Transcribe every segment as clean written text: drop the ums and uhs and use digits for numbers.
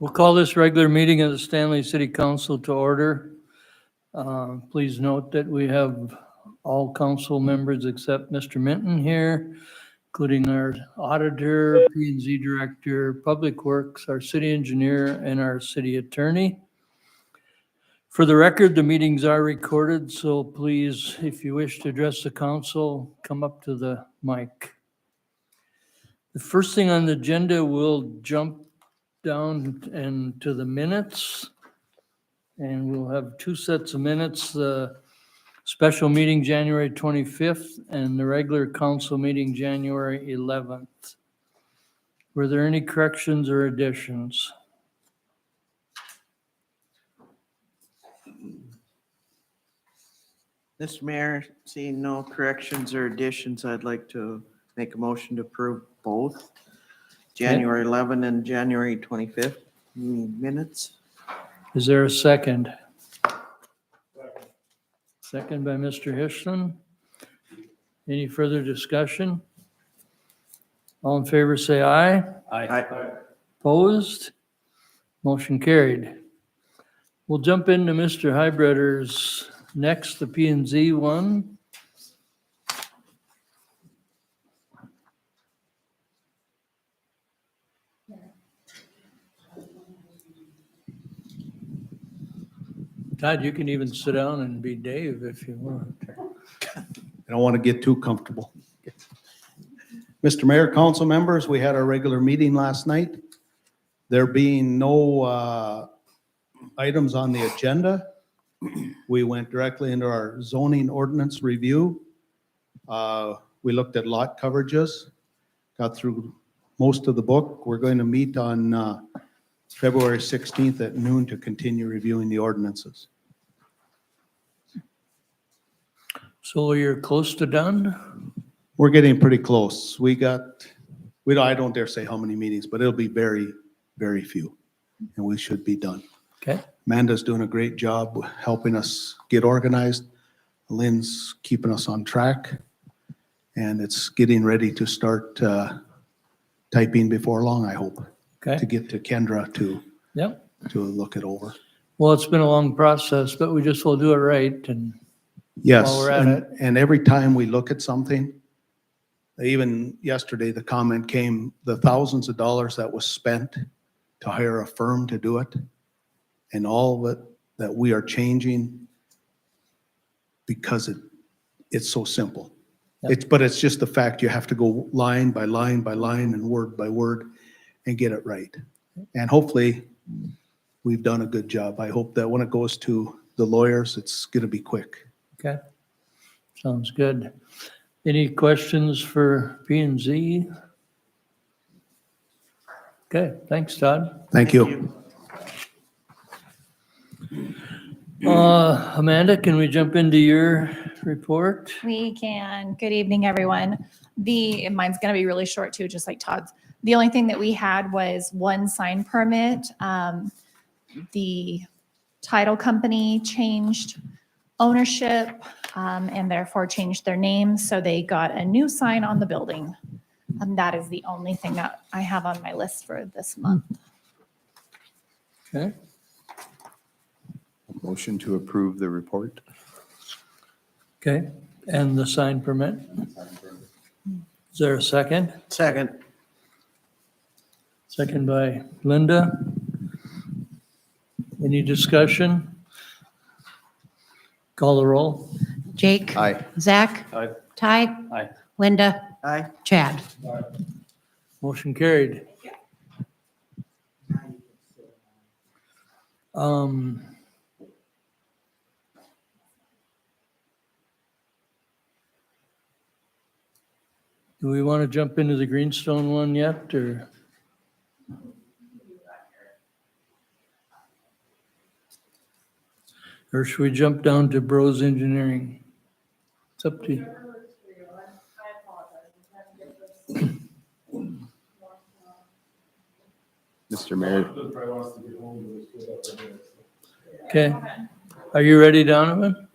We'll call this regular meeting of the Stanley City Council to order. Please note that we have all council members except Mr. Minton here, including our auditor, P&Z director, public works, our city engineer, and our city attorney. For the record, the meetings are recorded, so please, if you wish to address the council, come up to the mic. The first thing on the agenda, we'll jump down and to the minutes. And we'll have two sets of minutes, the special meeting January 25th and the regular council meeting January 11th. Were there any corrections or additions? Mr. Mayor, seeing no corrections or additions, I'd like to make a motion to approve both January 11 and January 25th minutes. Is there a second? Second by Mr. Hirschland. Any further discussion? All in favor, say aye. Opposed? Motion carried. We'll jump into Mr. Highbretter's next, the P&Z one. Todd, you can even sit down and be Dave if you want. I don't want to get too comfortable. Mr. Mayor, council members, we had our regular meeting last night. There being no items on the agenda, we went directly into our zoning ordinance review. We looked at lot coverages, got through most of the book. We're going to meet on February 16th at noon to continue reviewing the ordinances. So you're close to done? We're getting pretty close. I don't dare say how many meetings, but it'll be very, very few, and we should be done. Okay. Amanda's doing a great job helping us get organized. Lynn's keeping us on track, and it's getting ready to start typing before long, I hope, to Okay. get to Kendra to Yep. look it over. Well, it's been a long process, but we just will do it right. And Yes, While we're at and every time we look at something, even yesterday, the comment came, the thousands of dollars that was spent to hire a firm to do it, and all of it that we are changing because it's so simple. Yep. But it's just the fact you have to go line by line by line and word by word and get it right. And hopefully, we've done a good job. I hope that when it goes to the lawyers, it's going to be quick. Okay, sounds good. Any questions for P&Z? Okay, thanks, Todd. Thank you. Amanda, can we jump into your report? We can. Good evening, everyone. Mine's going to be really short too, just like Todd's. The only thing that we had was one sign permit. The title company changed ownership and therefore changed their name. So they got a new sign on the building. And that is the only thing that I have on my list for this month. Okay. Motion to approve the report. Okay, and the sign permit? Is there a second? Second. Second by Linda. Any discussion? Call the roll. Jake. Aye. Zach. Aye. Ty. Aye. Linda. Aye. Chad. Motion carried. Do we want to jump into the Greenstone one yet, or? Or should we jump down to Bros Engineering? It's up to you. Mr. Mayor, Okay. Are you ready, Donovan?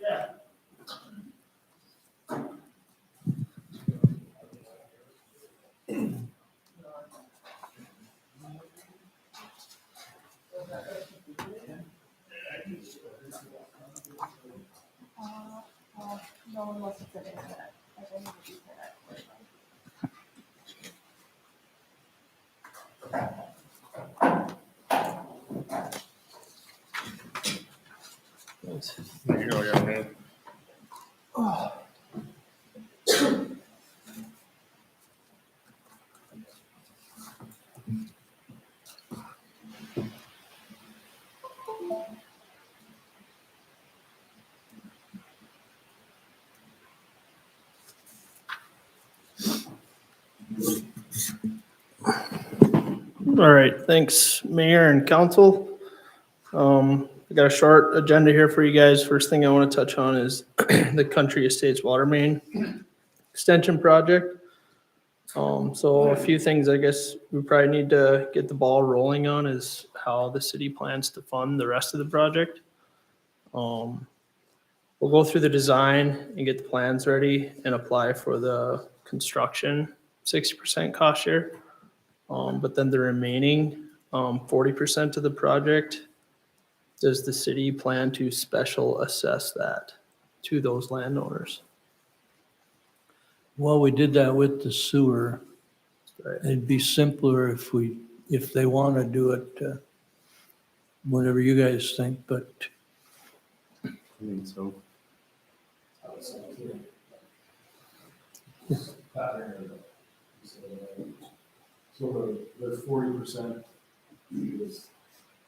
All right, thanks, Mayor and Council. I got a short agenda here for you guys. First thing I want to touch on is the Country Estates Water Main Extension Project. So a few things I guess we probably need to get the ball rolling on is how the city plans to fund the rest of the project. We'll go through the design and get the plans ready and apply for the construction 60% cost share. But then the remaining 40% of the project, does the city plan to special assess that to those landowners? Well, we did that with the sewer. It'd be simpler if they want to do it, whatever you guys think, but I think so. So the 40% is,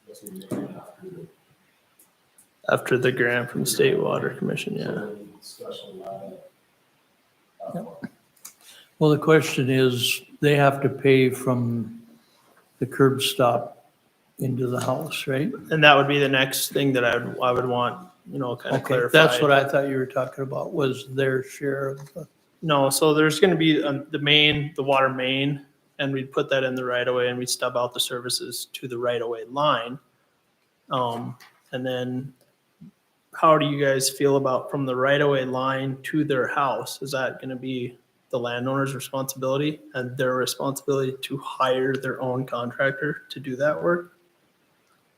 that's what you're gonna have to do. After the grant from State Water Commission, yeah. So special line. well, the question is, they have to pay from the curb stop into the house, right? And that would be the next thing that I would want, kind of Okay, clarified. that's what I thought you were talking about, was their share of the, No, so there's gonna be the water main, and we'd put that in the right of way and we'd stub out the services to the right of way line. And then how do you guys feel about from the right of way line to their house? Is that gonna be the landowner's responsibility and their responsibility to hire their own contractor to do that work?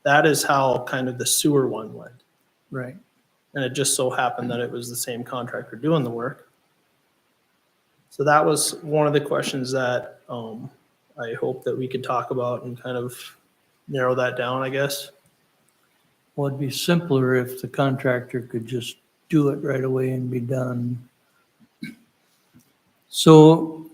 That is how kind of the sewer one went. right? And it just so happened that it was the same contractor doing the work. So that was one of the questions that I hope that we could talk about and kind of narrow that down, I guess. Well, it'd be simpler if the contractor could just do it right away and be done. So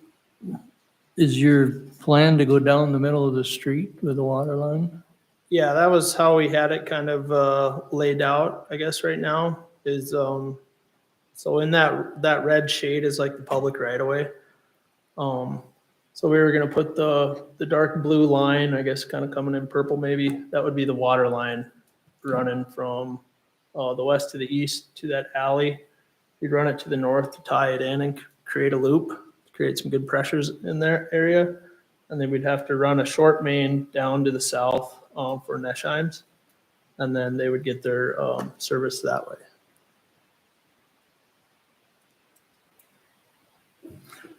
is your plan to go down the middle of the street with the water line? Yeah, that was how we had it kind of laid out, I guess, right now is, so in that red shade is like the public right of way. So we were gonna put the dark blue line, I guess, kind of coming in purple maybe. That would be the water line running from the west to the east to that alley. We'd run it to the north to tie it in and create a loop, create some good pressures in their area. And then we'd have to run a short main down to the south for Nesheim's. And then they would get their service that way.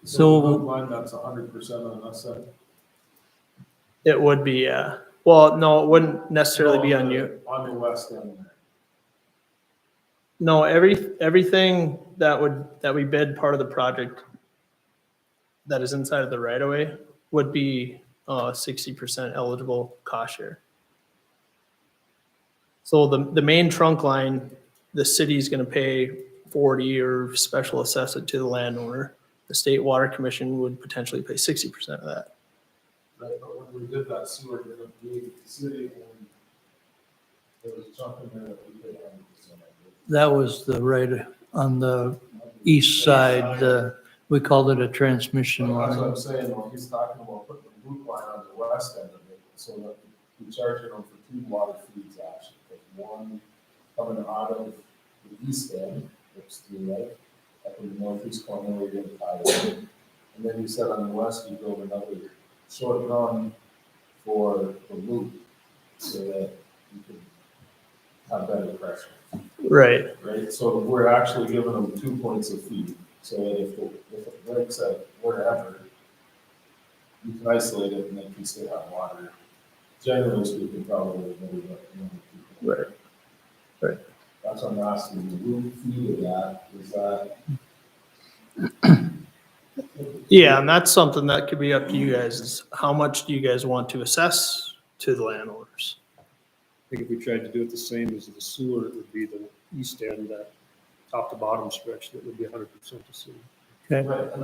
So, Line, that's 100% on us then. It would be, yeah. Well, no, it wouldn't necessarily be on you. On the west end there. No, everything that we bid part of the project that is inside of the right of way would be 60% eligible cost share. So the main trunk line, the city's gonna pay 40 or special assess it to the landowner. The State Water Commission would potentially pay 60% of that. Right, but when we did that sewer, the city, and there was a chunk in there that we paid 100% of. That was the right on the east side, we called it a transmission That's what line. I'm saying, though, he's talking about putting the loop line on the west end of it, so that we're charging them for two water feeds actually. There's one coming out of the east end, which to the right, up in the northeast corner where you're gonna tie it in. And then you said on the west, you build another short run for the loop, so that you can have better pressure. Right. Right, so we're actually giving them 2 points of feed, so that if it breaks at wherever, you can isolate it and then can still have water. Generally speaking, probably maybe like, Right. Right. That's what I'm asking, the root feed of that, is that? Yeah, and that's something that could be up to you guys, is how much do you guys want to assess to the landowners? I think if we tried to do it the same as the sewer, it would be the east end, that top to bottom stretch, that would be 100% the sewer. Okay, Right, and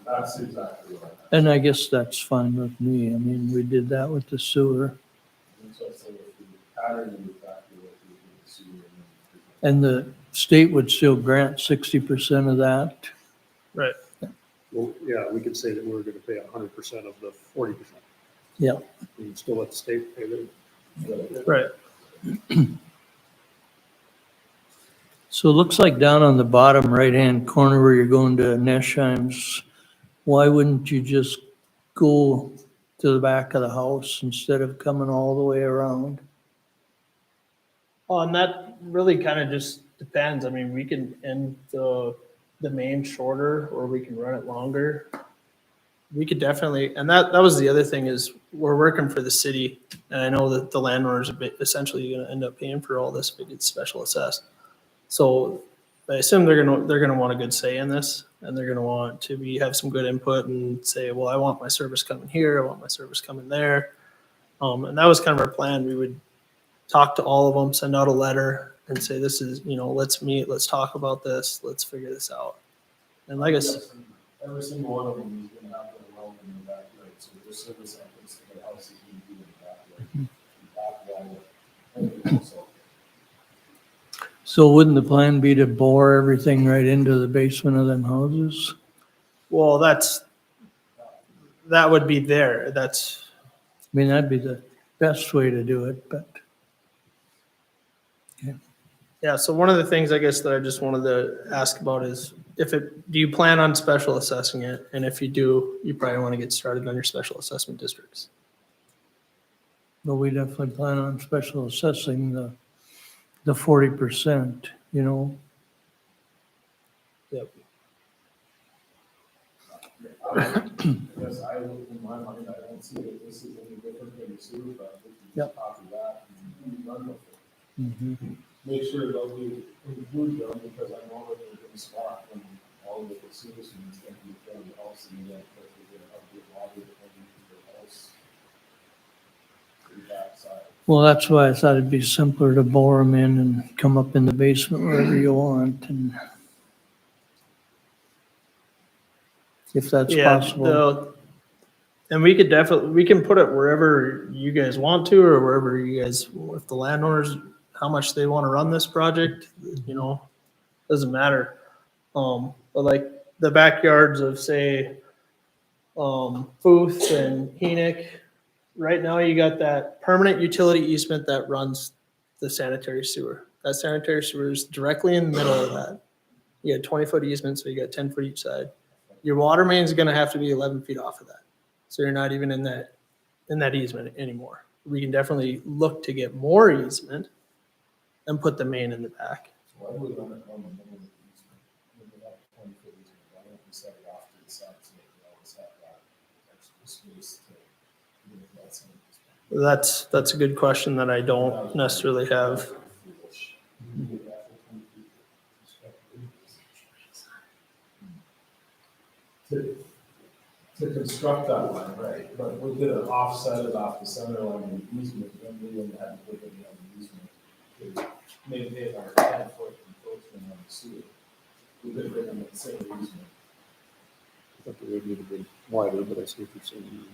that's exactly right. and I guess that's fine with me. I mean, we did that with the sewer. And so I say if the pattern is exactly what we do with sewer. And the state would still grant 60% of that. Right. Well, yeah, we could say that we're gonna pay 100% of the 40%. Yeah. We can still let the state pay their. Right. So it looks like down on the bottom right-hand corner where you're going to Nesheim's, why wouldn't you just go to the back of the house instead of coming all the way around? Well, and that really kind of just depends. I mean, we can end the main shorter, or we can run it longer. We could definitely, and that was the other thing, is we're working for the city, and I know that the landowner's essentially gonna end up paying for all this if it gets special assessed. So I assume they're gonna want a good say in this, and they're gonna want to have some good input and say, well, I want my service coming here, I want my service coming there. And that was kind of our plan. We would talk to all of them, send out a letter and say, this is, let's meet, let's talk about this, let's figure this out. And like I said, Every single one of them is gonna have their well in the backyard, so their service entrance to their house is gonna be in the backyard. Everything else, so. So wouldn't the plan be to bore everything right into the basement of them houses? well, that would be there. That's, I mean, that'd be the best way to do it, but yeah. So one of the things I guess that I just wanted to ask about is do you plan on special assessing it? And if you do, you probably want to get started on your special assessment districts. but we definitely plan on special assessing the 40%, Yep. Yes, I would, in my mind, I don't see that this is any different than the sewer project. You Yep. just copy that and run with it. Mhm. Make sure that we include them, because I know that they're gonna start when all of the citizens can be in the house and then that they're gonna have to get water into their house. To the backside. Well, that's why I thought it'd be simpler to bore them in and come up in the basement wherever you want, and if that's Yeah, possible. and we can put it wherever you guys want to, or wherever you guys, if the landowners, how much they want to run this project, doesn't matter. But like the backyards of, say, Booth and Enoch, right now you got that permanent utility easement that runs the sanitary sewer. That sanitary sewer is directly in the middle of that. You got 20-foot easement, so you got 10 foot each side. Your water main is gonna have to be 11 feet off of that. So you're not even in that easement anymore. We can definitely look to get more easement and put the main in the back. So I would run it on the middle of the easement. Maybe not 20 foot easement, why don't we set it off to the side so that we always have that extra space to give that some. That's a good question that I don't necessarily have. to construct that line, right, but we did an offset it off the center line of the easement, then we wouldn't have to put it on the easement. To maintain our 10-foot encroachment on the sewer. We could bring them at the same easement. I thought the road would have been wider, but I see what you're saying.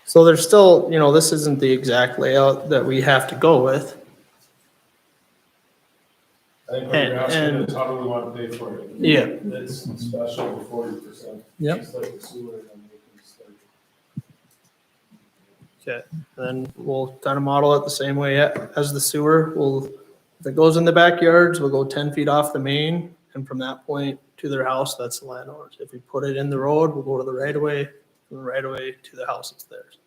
So there's still, this isn't the exact layout that we have to go with. I think what you're asking And- is how do we want to pay for it? Yeah. It's special to 40%. Yep. Just like the sewer, and then we can start. Okay, then we'll kind of model it the same way as the sewer. If it goes in the backyards, we'll go 10 feet off the main, and from that point to their house, that's the landowner's. If we put it in the road, we'll go to the right of way, from the right of way to the house, it's theirs.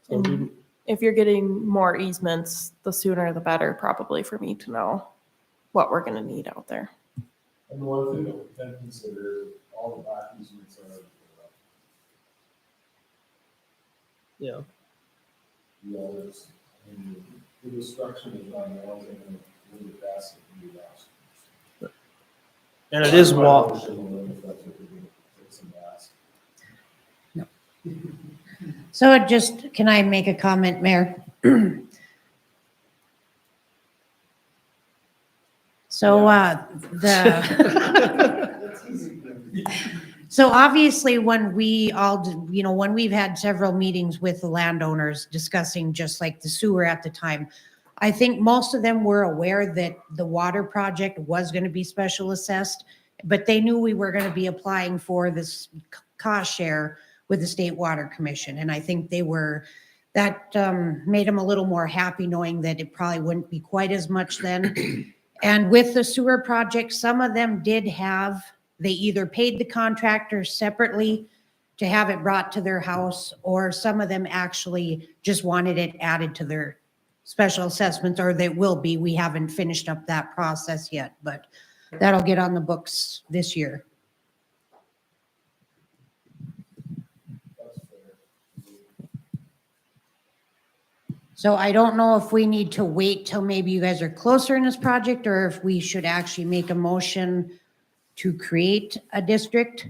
So it'll be- If you're getting more easements, the sooner the better, probably for me to know what we're gonna need out there. And the one thing that we can consider, all the back easements are, yeah, the others, and the destruction is on the ones that are really fast and do that. and it is My wa, motion will limit that to the fix and gas. So it just, can I make a comment, Mayor? So, so obviously when we all, when we've had several meetings with the landowners discussing just like the sewer at the time, I think most of them were aware that the water project was going to be special assessed, but they knew we were going to be applying for this cost share with the State Water Commission. And I think that made them a little more happy knowing that it probably wouldn't be quite as much then. And with the sewer project, some of them they either paid the contractor separately to have it brought to their house, or some of them actually just wanted it added to their special assessments, or they will be. We haven't finished up that process yet, but that'll get on the books this year. That's fair. So I don't know if we need to wait till maybe you guys are closer in this project, or if we should actually make a motion to create a district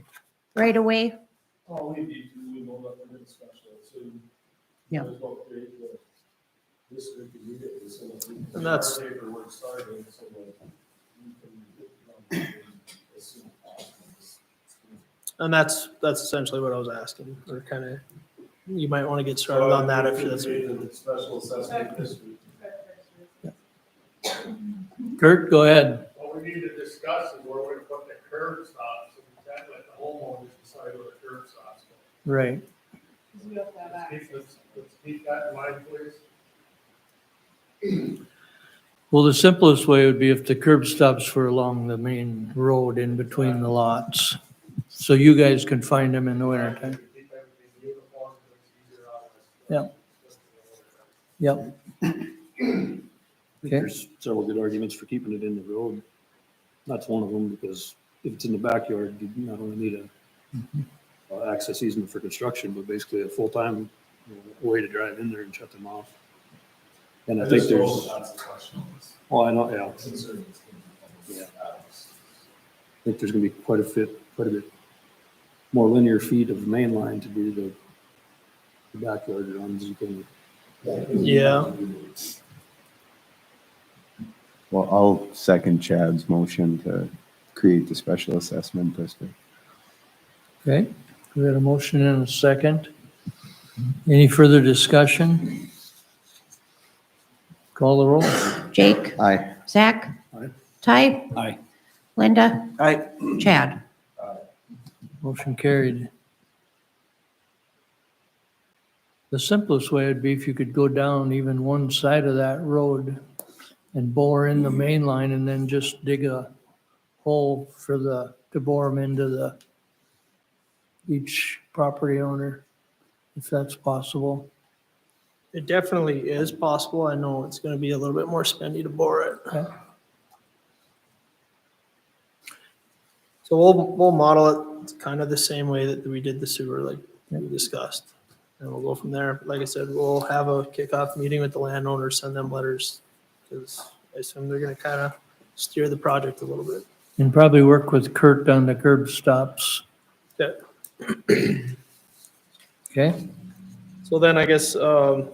right away. All we need to, we know that we're going to special, so. Yeah. Might as well create the district immediately, so that we can And that's- start paperwork starting, so that we can get it done as soon as possible. and that's essentially what I was asking, or kind of, you might want to get started on that if that's. Create a special assessment district. Kurt, go ahead. What we need to discuss is where we put the curb stops, and we can't let the homeowners decide where the curb stops go. Right. Let's keep that in mind, please. Well, the simplest way would be if the curb stops were along the main road in between the lots. So you guys can find them in the wintertime. Keep everything uniform, so it's easier on us. Yep. I think there's several good arguments for keeping it in the road. That's one of them, because if it's in the backyard, you not only need a access easement for construction, but basically a full-time way to drive in there and shut them off. And I think just know there's, That's the question. oh, I know, yeah, I Concern is gonna be Yeah. Adams. think there's gonna be quite a bit more linear feet of main line to do the backyard runs you can. Yeah. Well, I'll second Chad's motion to create the special assessment district. Okay, we had a motion and a second. Any further discussion? Call the roll. Jake, Aye. Zach, Aye. Ty, Aye. Linda, I, Chad. Motion carried. The simplest way would be if you could go down even one side of that road and bore in the main line and then just dig a hole to bore them into each property owner, if that's possible. It definitely is possible. I know it's going to be a little bit more spendy to bore it. Okay. So we'll model it kind of the same way that we did the sewer, like we discussed. And we'll go from there. Like I said, we'll have a kickoff meeting with the landowners, send them letters, because I assume they're going to kind of steer the project a little bit. And probably work with Kurt on the curb stops. Okay. Okay? So then I guess, I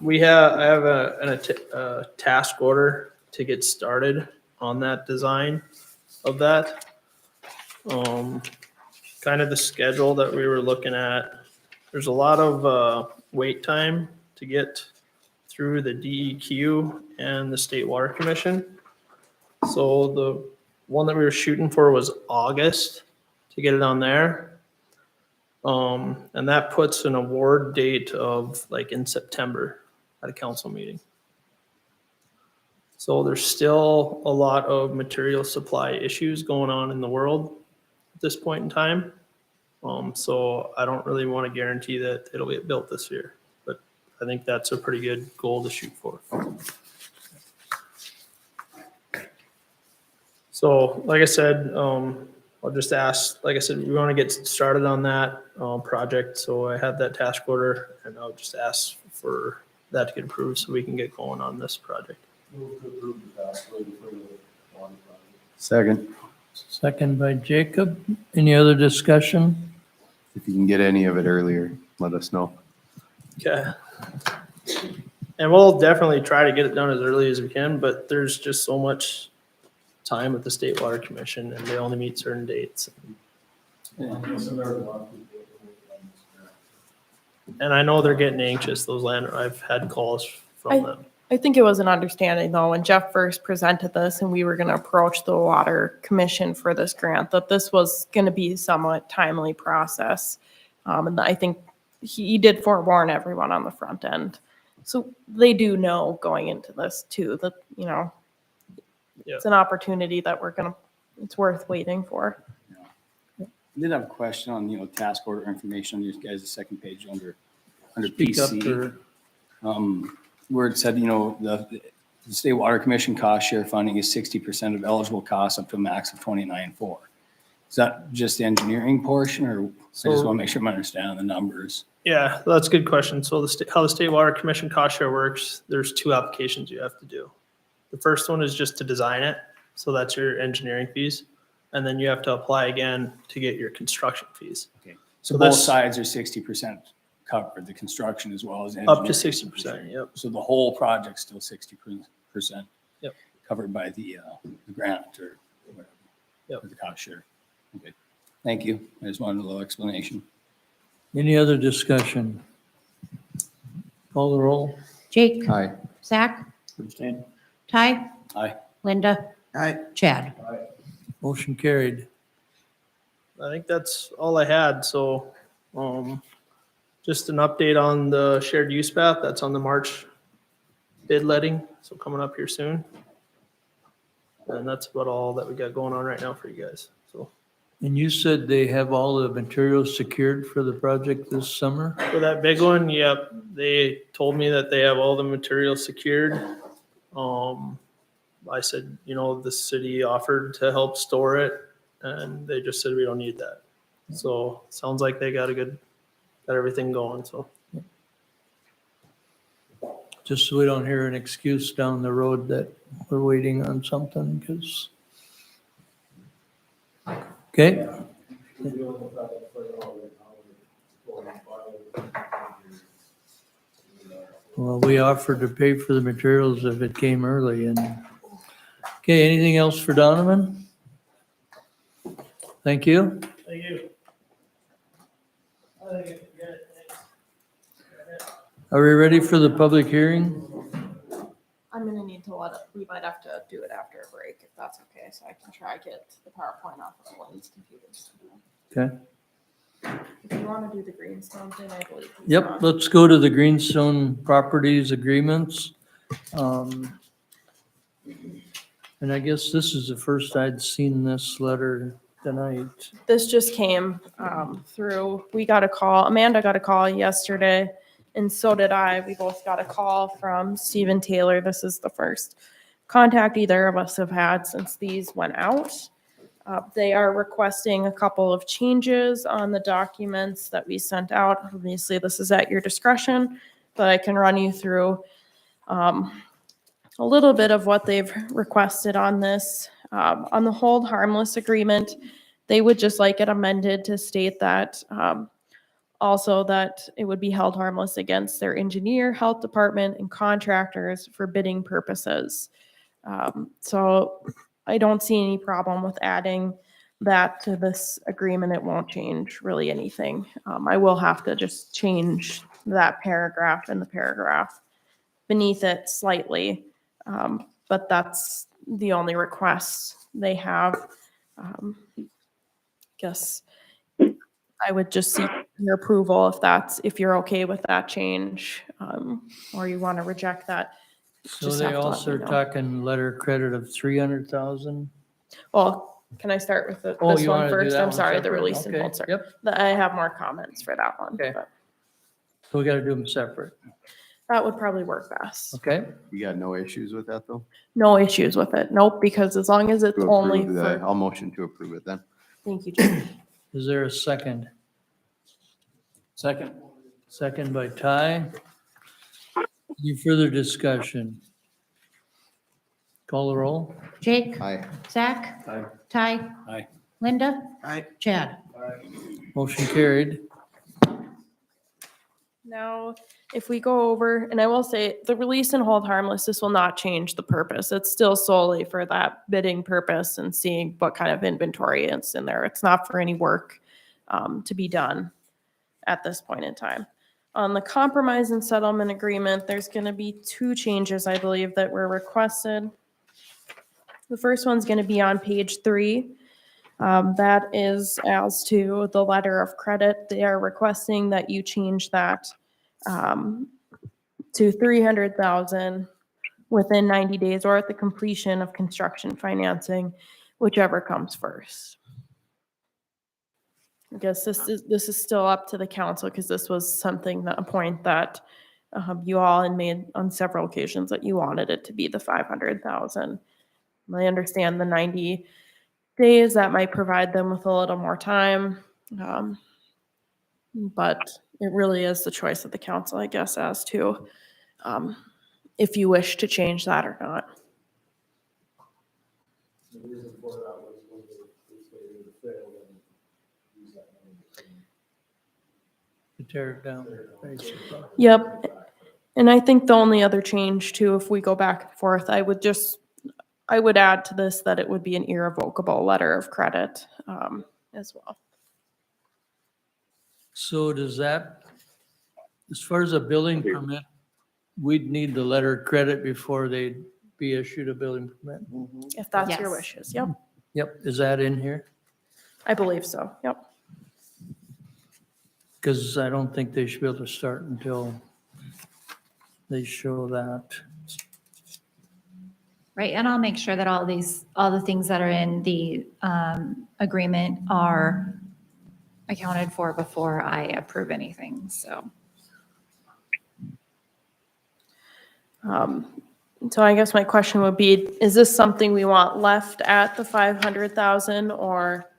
have a task order to get started on that design of that. Kind of the schedule that we were looking at. There's a lot of, wait time to get through the DEQ and the State Water Commission. So the one that we were shooting for was August to get it on there. And that puts an award date of like in September at a council meeting. So there's still a lot of material supply issues going on in the world at this point in time. So I don't really want to guarantee that it'll get built this year, but I think that's a pretty good goal to shoot for. So like I said, I'll just ask, like I said, we want to get started on that project. So I have that task order and I'll just ask for that to get approved so we can get going on this project. Move to approve the task order for the water project. Second, Second by Jacob. Any other discussion? if you can get any of it earlier, let us know. Okay. And we'll definitely try to get it done as early as we can, but there's just so much time with the State Water Commission and they only meet certain dates. And there's a lot of people that work on this grant. And I know they're getting anxious, those I've had calls from them. I think it was an understanding though, when Jeff first presented this and we were gonna approach the Water Commission for this grant, that this was gonna be somewhat timely process. And I think he did forewarn everyone on the front end. So they do know going into this too, that, you know, it's an opportunity that it's worth waiting for. I did have a question on, task order information on you guys' second page under Speak up PC. or- Where it said, the State Water Commission cost share funding is 60% of eligible costs up to a max of 29.4. Is that just the engineering portion, or I just want to make sure I'm understanding the numbers? Yeah, that's a good question. So how the State Water Commission cost share works, there's two applications you have to do. The first one is just to design it. So that's your engineering fees. And then you have to apply again to get your construction fees. Okay. So So both this- sides are 60% covered, the construction as well as Up engineering. to 60%, yep. So the whole project's still 60%. Yep. Covered by the grant or whatever. Yep. Or the cost share. Okay. Thank you. I just wanted a little explanation. Any other discussion? Call the roll. Jake, Aye. Zach, Understand? Ty, Aye. Linda, I, Chad. Motion carried. I think that's all I had. So, just an update on the shared use path. That's on the March bid letting. So coming up here soon. And that's about all that we got going on right now for you guys. So And you said they have all the materials secured for the project this summer? for that big one, yep, they told me that they have all the materials secured. I said, the city offered to help store it and they just said we don't need that. So sounds like they got everything going, so. Just so we don't hear an excuse down the road that we're waiting on something, because. Okay, We're dealing with that right now, we're going by well, we offered to pay for the materials if it came early and, okay, anything else for Donovan? Thank you. Thank you. I think I forget it, thanks. Are we ready for the public hearing? I'm gonna need to we might have to do it after a break, if that's okay, so I can try to get the PowerPoint off of Lynn's computer. Okay. If you wanna do the Greenstone thing, I believe. he's Yep, on. let's go to the Greenstone Properties Agreements. And I guess this is the first I'd seen this letter tonight. This just came through, Amanda got a call yesterday, and so did I. We both got a call from Stephen Taylor. This is the first contact either of us have had since these went out. They are requesting a couple of changes on the documents that we sent out. Obviously, this is at your discretion, but I can run you through a little bit of what they've requested on this. On the hold harmless agreement, they would just like it amended to state that also that it would be held harmless against their engineer, health department, and contractors for bidding purposes. So I don't see any problem with adding that to this agreement. It won't change really anything. I will have to just change that paragraph and the paragraph beneath it slightly. But that's the only request they have. Guess I would just seek your approval if you're okay with that change, or you want to reject that. So Just they have to let also me are know. talking letter credit of 300,000? Well, can I start with Oh, this you one wanna do first? that I'm one sorry, the separate? release and Okay, hold, sorry. yep. I have more comments for that one. Okay. but So we gotta do them separate, That would probably work best. okay? You got no issues with that, though? No issues with it. Nope, because as long as it's To only approve that, for, I'll motion to approve it then. thank you, Jim. Is there a second? Second. Second by Ty. Any further discussion? Call the roll? Jake, Aye. Zach, Aye. Ty. Aye. Linda, I, Chad. Motion carried. Now, if we go over, and I will say, the release and hold harmless, this will not change the purpose. It's still solely for that bidding purpose and seeing what kind of inventory is in there. It's not for any work to be done at this point in time. On the compromise and settlement agreement, there's going to be two changes, I believe, that were requested. The first one's going to be on page 3. That is as to the letter of credit. They are requesting that you change that to 300,000 within 90 days or at the completion of construction financing, whichever comes first. I guess this is still up to the council because this was something that a point that you all had made on several occasions that you wanted it to be the 500,000. I understand the 90 days that might provide them with a little more time. But it really is the choice of the council, I guess, as to if you wish to change that or not. The reason for that was when they were to fail, then use that money. To tear it down, basically. Yep. And I think the only other change too, if we go back and forth, I would add to this that it would be an irrevocable letter of credit as well. So does that, as far as a building permit, we'd need the letter of credit before they'd be issued a building permit? If that's your Yes. wishes. Yep. Yep, is that in here? I believe so. Yep. Because I don't think they should be able to start until they show that. Right, and I'll make sure that all the things that are in the agreement are accounted for before I approve anything, so. So I guess my question would be, is this something we want left at the 500,000 or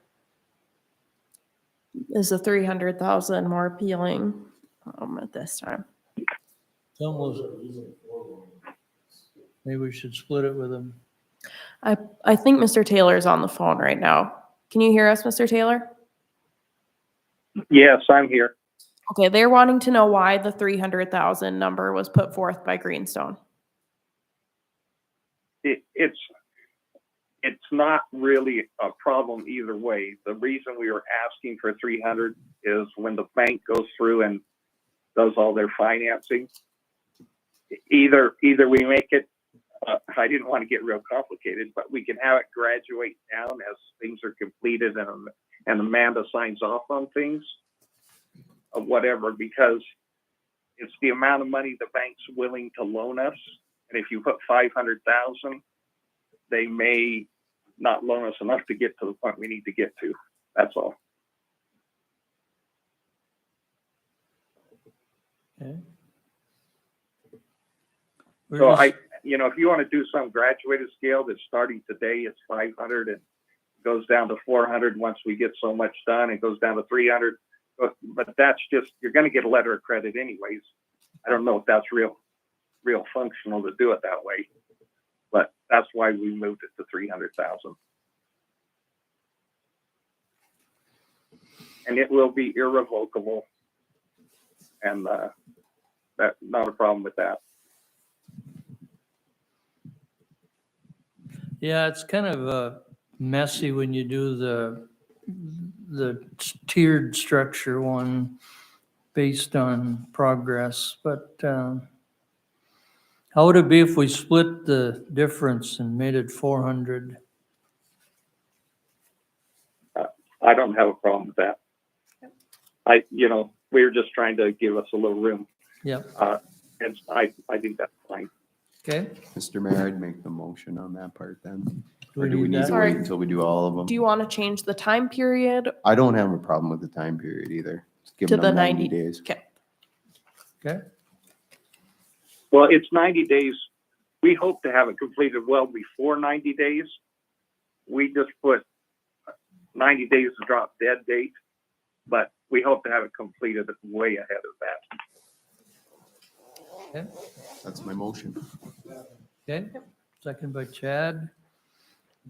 is the 300,000 more appealing at this time? It's almost, maybe we should split it with them. I think Mr. Taylor is on the phone right now. Can you hear us, Mr. Taylor? Yes, I'm here. Okay, they're wanting to know why the 300,000 number was put forth by Greenstone. It's not really a problem either way. The reason we were asking for 300 is when the bank goes through and does all their financing, either we make it, I didn't want to get real complicated, but we can have it graduate down as things are completed and Amanda signs off on things or whatever, because it's the amount of money the bank's willing to loan us. And if you put 500,000, they may not loan us enough to get to the point we need to get to. That's all. Okay. So if you want to do some graduated scale that's starting today, it's 500 and goes down to 400 once we get so much done. It goes down to 300. But that's just, you're going to get a letter of credit anyways. I don't know if that's real functional to do it that way. But that's why we moved it to 300,000. And it will be irrevocable. And that's not a problem with that. Yeah, it's kind of messy when you do the tiered structure one based on progress, but how would it be if we split the difference and made it 400? I don't have a problem with that. We were just trying to give us a little room. Yep, And I think that's fine. okay. Mr. Mayor, I'd make the motion on that part then. Do Or do we need to Sorry. wait until we do all of them? Do you want to change the time period I don't have a problem with the time period either. Just give to them the 90 90? days. Okay. Okay, Well, it's 90 days. We hope to have it completed well before 90 days. We just put 90 days to drop dead date, but we hope to have it completed way ahead of that. okay, That's my motion. okay. Second by Chad.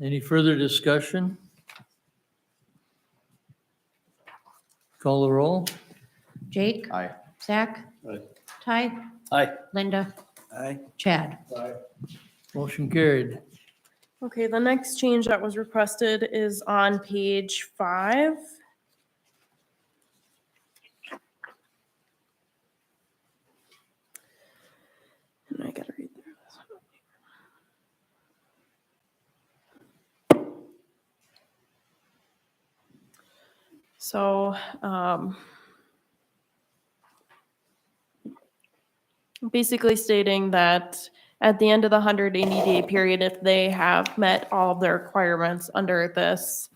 Any further discussion? Call the roll. Jake, Aye. Zach, Aye. Ty, Aye. Linda, Aye. Chad. Motion carried. Okay, the next change that was requested is on page 5. And I gotta read through this. So, basically stating that at the end of the 180-day period, if they have met all of their requirements under this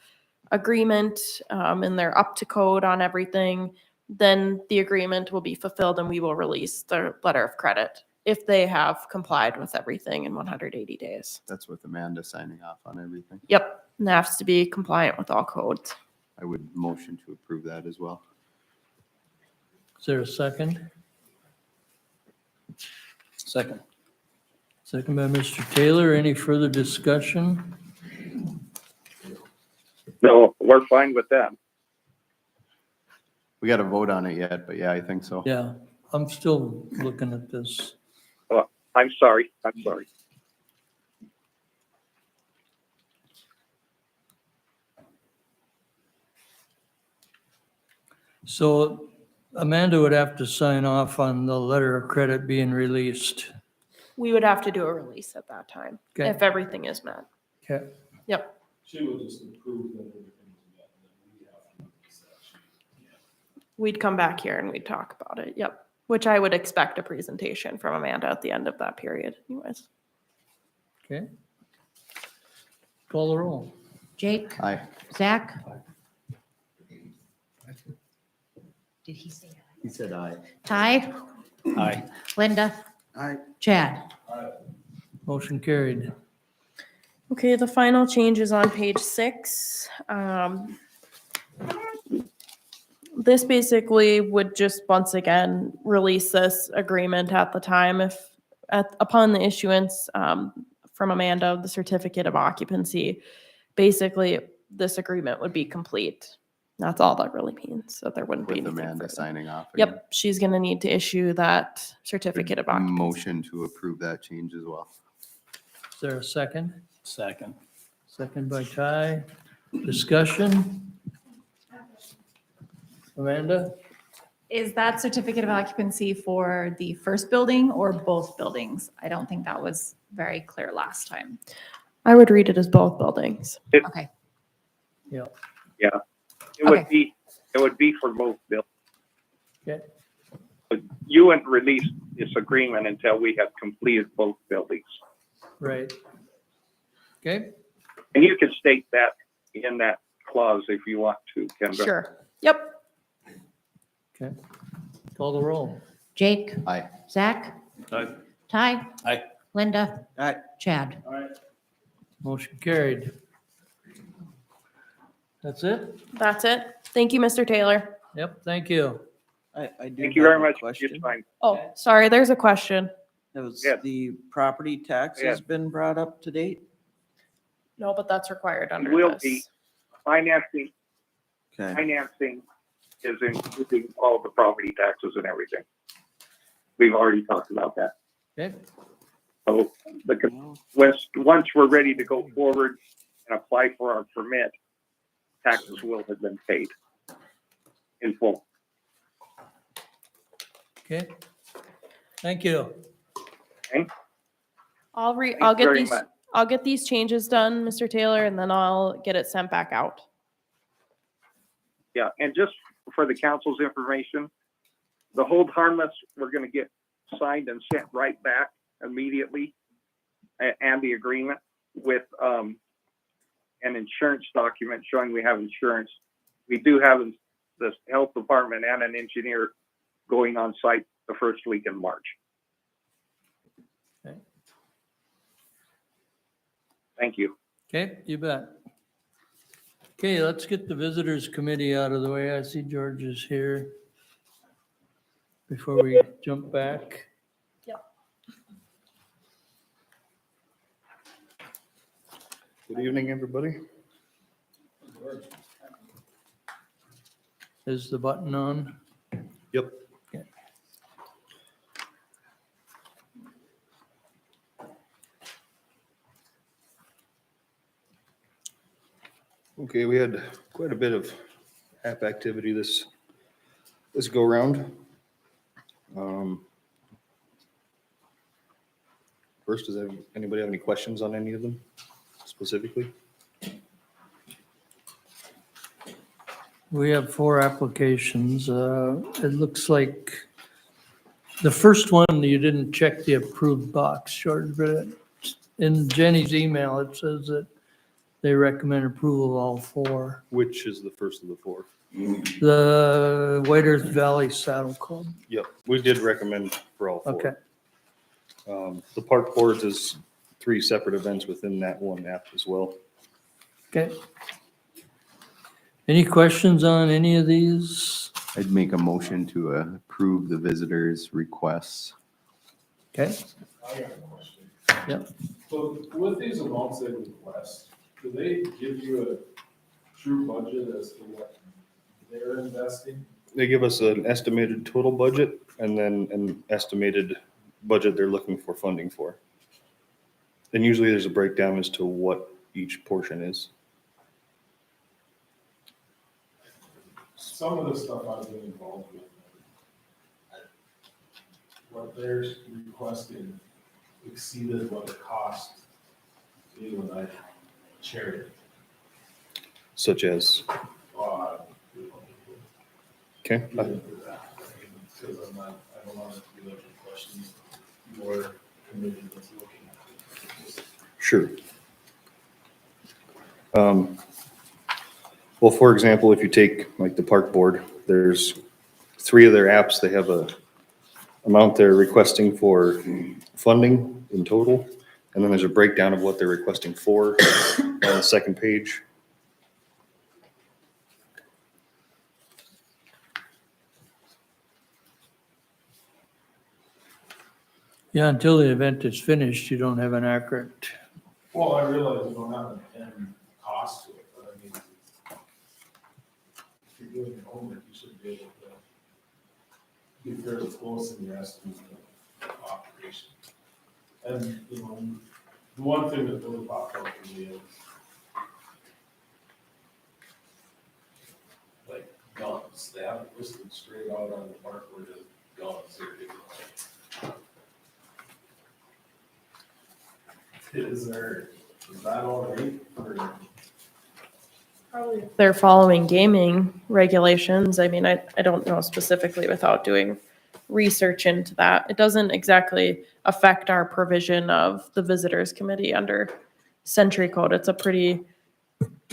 agreement, and they're up to code on everything, then the agreement will be fulfilled and we will release the letter of credit if they have complied with everything in 180 days. That's with Amanda signing off on everything. Yep, and that has to be compliant with all codes. I would motion to approve that as well. Is there a second? Second. Second by Mr. Taylor. Any further discussion? No, we're fine with that. We got to vote on it yet, but yeah, I think so. Yeah, I'm still looking at this. I'm sorry. I'm sorry. So Amanda would have to sign off on the letter of credit being released. We would have to do a release at that time Okay. if everything is met. Okay, Yep. She will just approve that everything's met, and then we have to release that. We'd come back here and we'd talk about it. Yep. Which I would expect a presentation from Amanda at the end of that period anyways. okay. Call the roll. Jake, Aye. Zach. Did he say aye? He said aye. Ty, Aye. Linda, Aye. Chad. Motion carried. Okay, the final change is on page 6. This basically would just once again release this agreement at the time upon the issuance from Amanda of the certificate of occupancy. Basically, this agreement would be complete. That's all that really means. So there wouldn't be With anything Amanda further. signing off. again. Yep, she's gonna need to issue that certificate of occupancy. Motion to approve that change as well. Is there a second? Second. Second by Ty. Discussion? Amanda? Is that certificate of occupancy for the first building or both buildings? I don't think that was very clear last time. I would read it as both buildings. Okay. Yeah. It would be for both bills. Okay. You wouldn't release this agreement until we have completed both buildings. Right. Okay, And you can state that in that clause if you want to, Kendra. Sure. Yep. okay. Call the roll. Jake, Aye. Zach, Aye. Ty. Aye. Linda. Aye. Chad. Motion carried. That's it? That's it. Thank you, Mr. Taylor. Yep, thank you. I do Thank you have very a much for your question. time. Oh, sorry, there's a question. Has Yeah. the property taxes Yeah. been brought up to date? No, but that's required under Will be. this. Okay, Financing is including all the property taxes and everything. We've already talked about that. Okay, So once we're ready to go forward and apply for our permit, taxes will have been paid in full. okay. Thank you. I'll Thanks get very these, much. I'll get these changes done, Mr. Taylor, and then I'll get it sent back out. Yeah, and just for the council's information, the hold harmless, we're gonna get signed and sent right back immediately. And the agreement with, an insurance document showing we have insurance. We do have the health department and an engineer going on site the first week in March. Okay. Thank you. Okay, you bet. Okay, let's get the visitors committee out of the way. I see George is here. Before we jump back. Good evening, everybody. Is the button on? Yep. Okay. Okay, we had quite a bit of app activity this go round. First, does anybody have any questions on any of them specifically? We have 4 applications. It looks like the first one, you didn't check the approved box, George, but in Jenny's email, it says that they recommend approval of all 4. Which is the first of the 4? The White Earth Valley Saddle Club. Yep, we did recommend for all 4. Okay, The park boards is 3 separate events within that one app as well. okay. Any questions on any of these? I'd make a motion to approve the visitors' requests. Okay, I got a question. Yep. So with these amounts they request, do they give you a true budget as to what they're investing? They give us an estimated total budget and then an estimated budget they're looking for funding for. And usually there's a breakdown as to what each portion is. Some of the stuff I've been involved with, what they're requesting exceeded what it cost me when I chaired it. Such as, okay, Get into that, because I don't want to be looking at questions your committee was looking at. sure. Well, for example, if you take like the park board, there's 3 of their apps, they have a amount they're requesting for funding in total. And then there's a breakdown of what they're requesting for on the second page. yeah, until the event is finished, you don't have an accurate, Well, I realize you don't have an end cost to it, but I mean, if you're doing your homework, you should be able to be fairly close in your estimate of operation. And, you know, the one thing that really popped out for me is like guns, they have it listed straight out on the park where the guns are getting. Is that all right? Or Probably if they're following gaming regulations. I mean, I don't know specifically without doing research into that. It doesn't exactly affect our provision of the visitors committee under Century Code. It's a pretty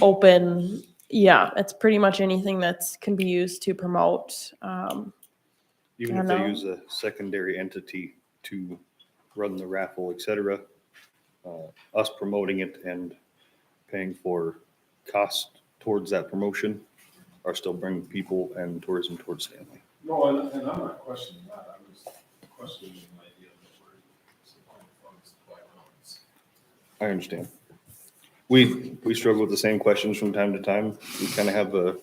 open, yeah, it's pretty much anything that's can be used to promote. Even I if they know. use a secondary entity to run the raffle, et cetera, us promoting it and paying for costs towards that promotion are still bringing people and tourism towards Stanley. No, and I'm not questioning that, I was questioning the idea that I understand. We struggle with the same questions from time to time. We kind of have a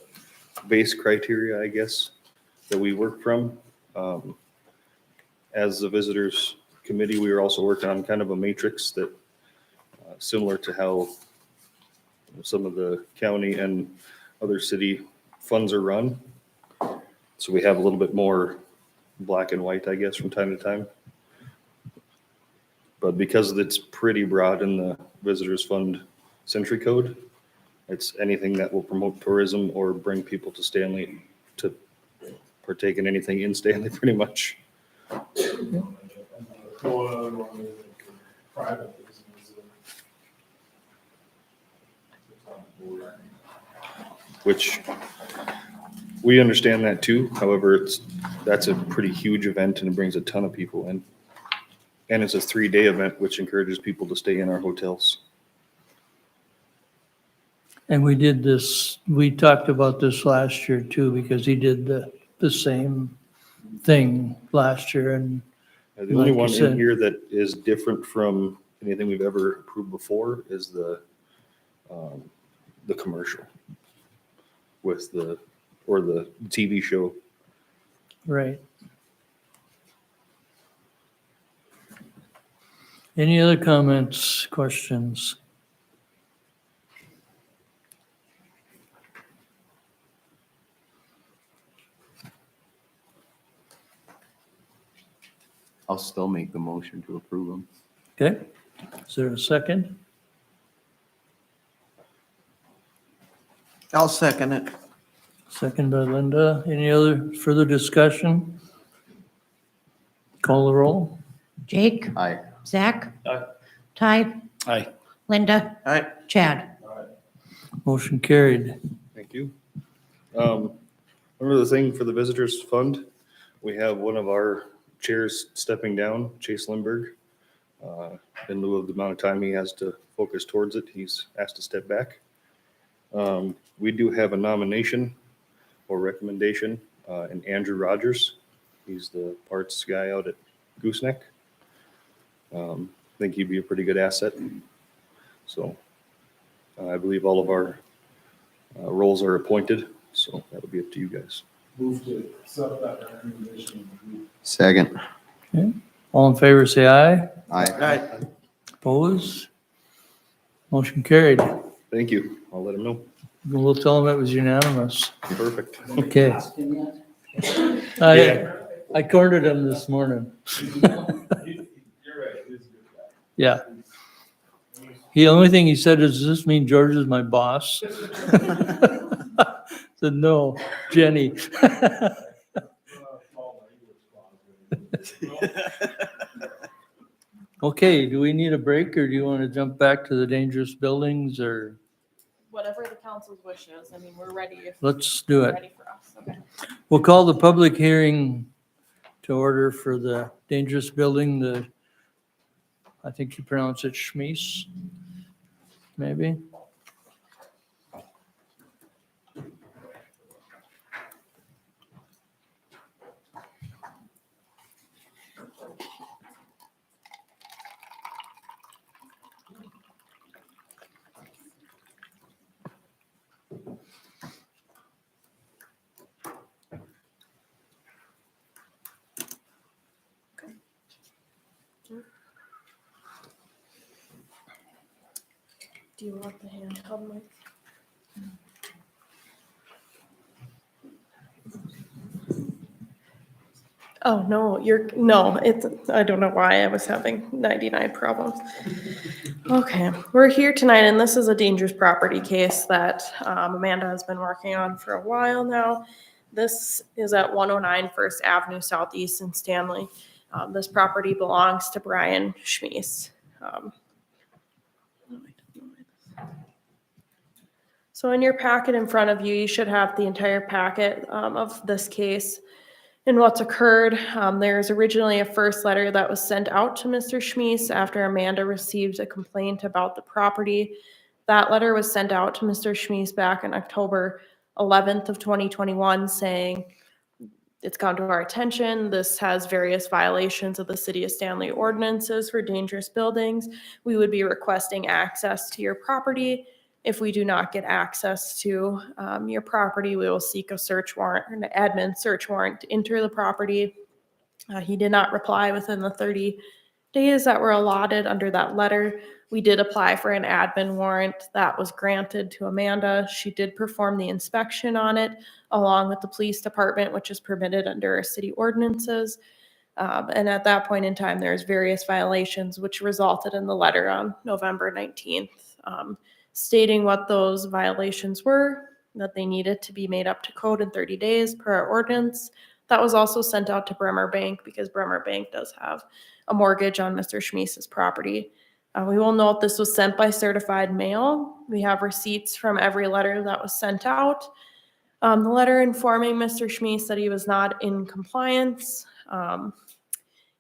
base criteria, I guess, that we work from. As the visitors committee, we are also working on kind of a matrix that similar to how some of the county and other city funds are run. So we have a little bit more black and white, I guess, from time to time. But because it's pretty broad in the Visitors Fund Century Code, it's anything that will promote tourism or bring people to Stanley to partake in anything in Stanley, pretty much. Private business. Which we understand that too. However, that's a pretty huge event and it brings a ton of people in. And it's a 3-day event, which encourages people to stay in our hotels. And we did this, we talked about this last year too, because he did the same thing last year and The only Like you one in said. here that is different from anything we've ever approved before is the commercial with the TV show. right. Any other comments, questions? I'll still make the motion to approve them. Okay, is there a second? I'll second it. Second by Linda. Any other further discussion? Call the roll. Jake, Aye. Zach, Aye. Ty, Aye. Linda, All right, Chad. Motion carried. Thank you. Another thing for the Visitors Fund, we have one of our chairs stepping down, Chase Lindberg. In lieu of the amount of time he has to focus towards it, he's asked to step back. We do have a nomination or recommendation in Andrew Rogers. He's the parts guy out at Gooseneck. I think he'd be a pretty good asset. So I believe all of our roles are appointed, so that'll be up to you guys. Move to accept that recommendation. Second. All in favor, say aye. all Aye. right. Opposed? Motion carried. Thank you. I'll let him know. We'll tell them it was unanimous. Perfect. Okay. I cornered him this morning. You're right, he's a good guy. Yeah. The only thing he said is, does this mean George is my boss? Said, no, Jenny. Okay, do we need a break or do you want to jump back to the dangerous buildings or Whatever the council's wishes. I mean, we're ready if let's do you're it. ready for us. Okay. We'll call the public hearing to order for the dangerous building, I think you pronounce it Schmies, maybe? Do you want the handheld mic? Oh, no, I don't know why I was having 99 problems. Okay, we're here tonight and this is a dangerous property case that Amanda has been working on for a while now. This is at 109 First Avenue Southeast in Stanley. This property belongs to Brian Schmies. So in your packet in front of you, you should have the entire packet of this case and what's occurred. There's originally a first letter that was sent out to Mr. Schmies after Amanda received a complaint about the property. That letter was sent out to Mr. Schmies back in October 11th of 2021 saying it's come to our attention. This has various violations of the City of Stanley ordinances for dangerous buildings. We would be requesting access to your property. If we do not get access to your property, we will seek a search warrant, an admin search warrant to enter the property. He did not reply within the 30 days that were allotted under that letter. We did apply for an admin warrant that was granted to Amanda. She did perform the inspection on it along with the police department, which is permitted under our city ordinances. And at that point in time, there's various violations, which resulted in the letter on November 19th, stating what those violations were, that they needed to be made up to code in 30 days per our ordinance. That was also sent out to Bremer Bank because Bremer Bank does have a mortgage on Mr. Schmies's property. We will note this was sent by certified mail. We have receipts from every letter that was sent out. The letter informing Mr. Schmies that he was not in compliance.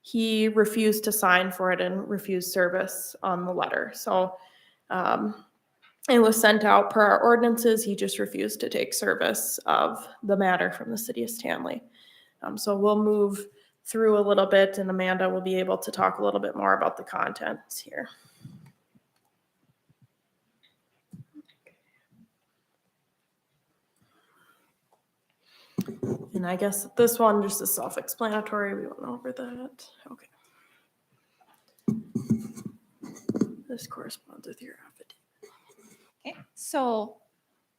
He refused to sign for it and refused service on the letter. So it was sent out per our ordinances. He just refused to take service of the matter from the City of Stanley. So we'll move through a little bit and Amanda will be able to talk a little bit more about the contents here. And I guess this one just is self-explanatory. We went over that. Okay. This corresponds with your affidavit. Okay, so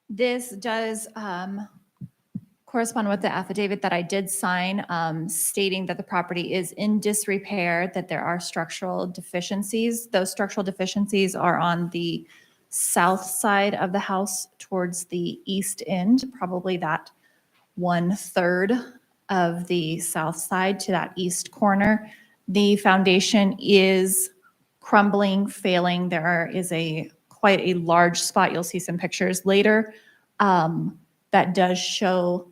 this does correspond with the affidavit that I did sign, stating that the property is in disrepair, that there are structural deficiencies. Those structural deficiencies are on the south side of the house towards the east end, probably that 1/3 of the south side to that east corner. The foundation is crumbling, failing. There is quite a large spot. You'll see some pictures later that does show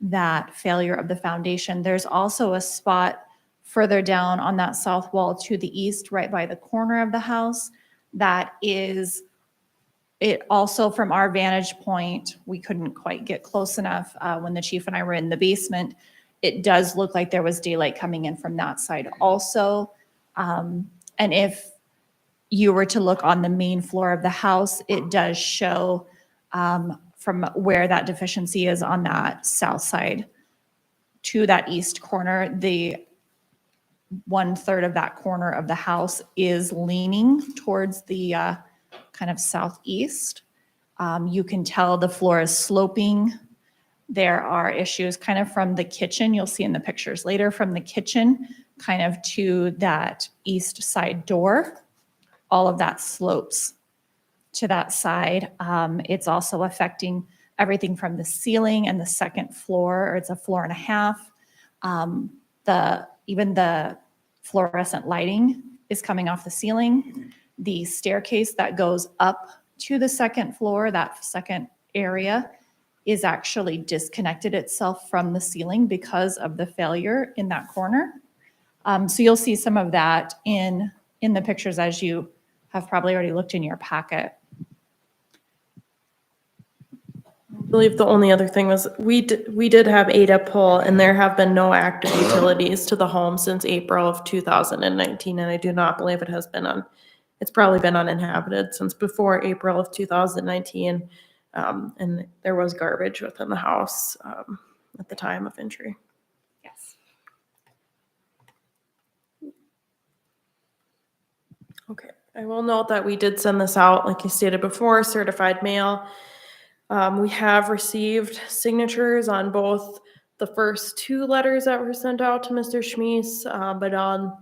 that failure of the foundation. There's also a spot further down on that south wall to the east, right by the corner of the house. That is, it also from our vantage point, we couldn't quite get close enough when the chief and I were in the basement. It does look like there was daylight coming in from that side also. And if you were to look on the main floor of the house, it does show from where that deficiency is on that south side to that east corner, the 1/3 of that corner of the house is leaning towards the kind of southeast. You can tell the floor is sloping. There are issues kind of from the kitchen. You'll see in the pictures later from the kitchen kind of to that east side door. All of that slopes to that side. It's also affecting everything from the ceiling and the second floor, or it's a floor and a half. Even the fluorescent lighting is coming off the ceiling. The staircase that goes up to the second floor, that second area, is actually disconnected itself from the ceiling because of the failure in that corner. So you'll see some of that in the pictures as you have probably already looked in your packet. I believe the only other thing was we did have ADA pull and there have been no active utilities to the home since April of 2019. And I do not believe it has been it's probably been uninhabited since before April of 2019. And there was garbage within the house at the time of entry. Yes. Okay, I will note that we did send this out, like you stated before, certified mail. We have received signatures on both the first 2 letters that were sent out to Mr. Schmies, but on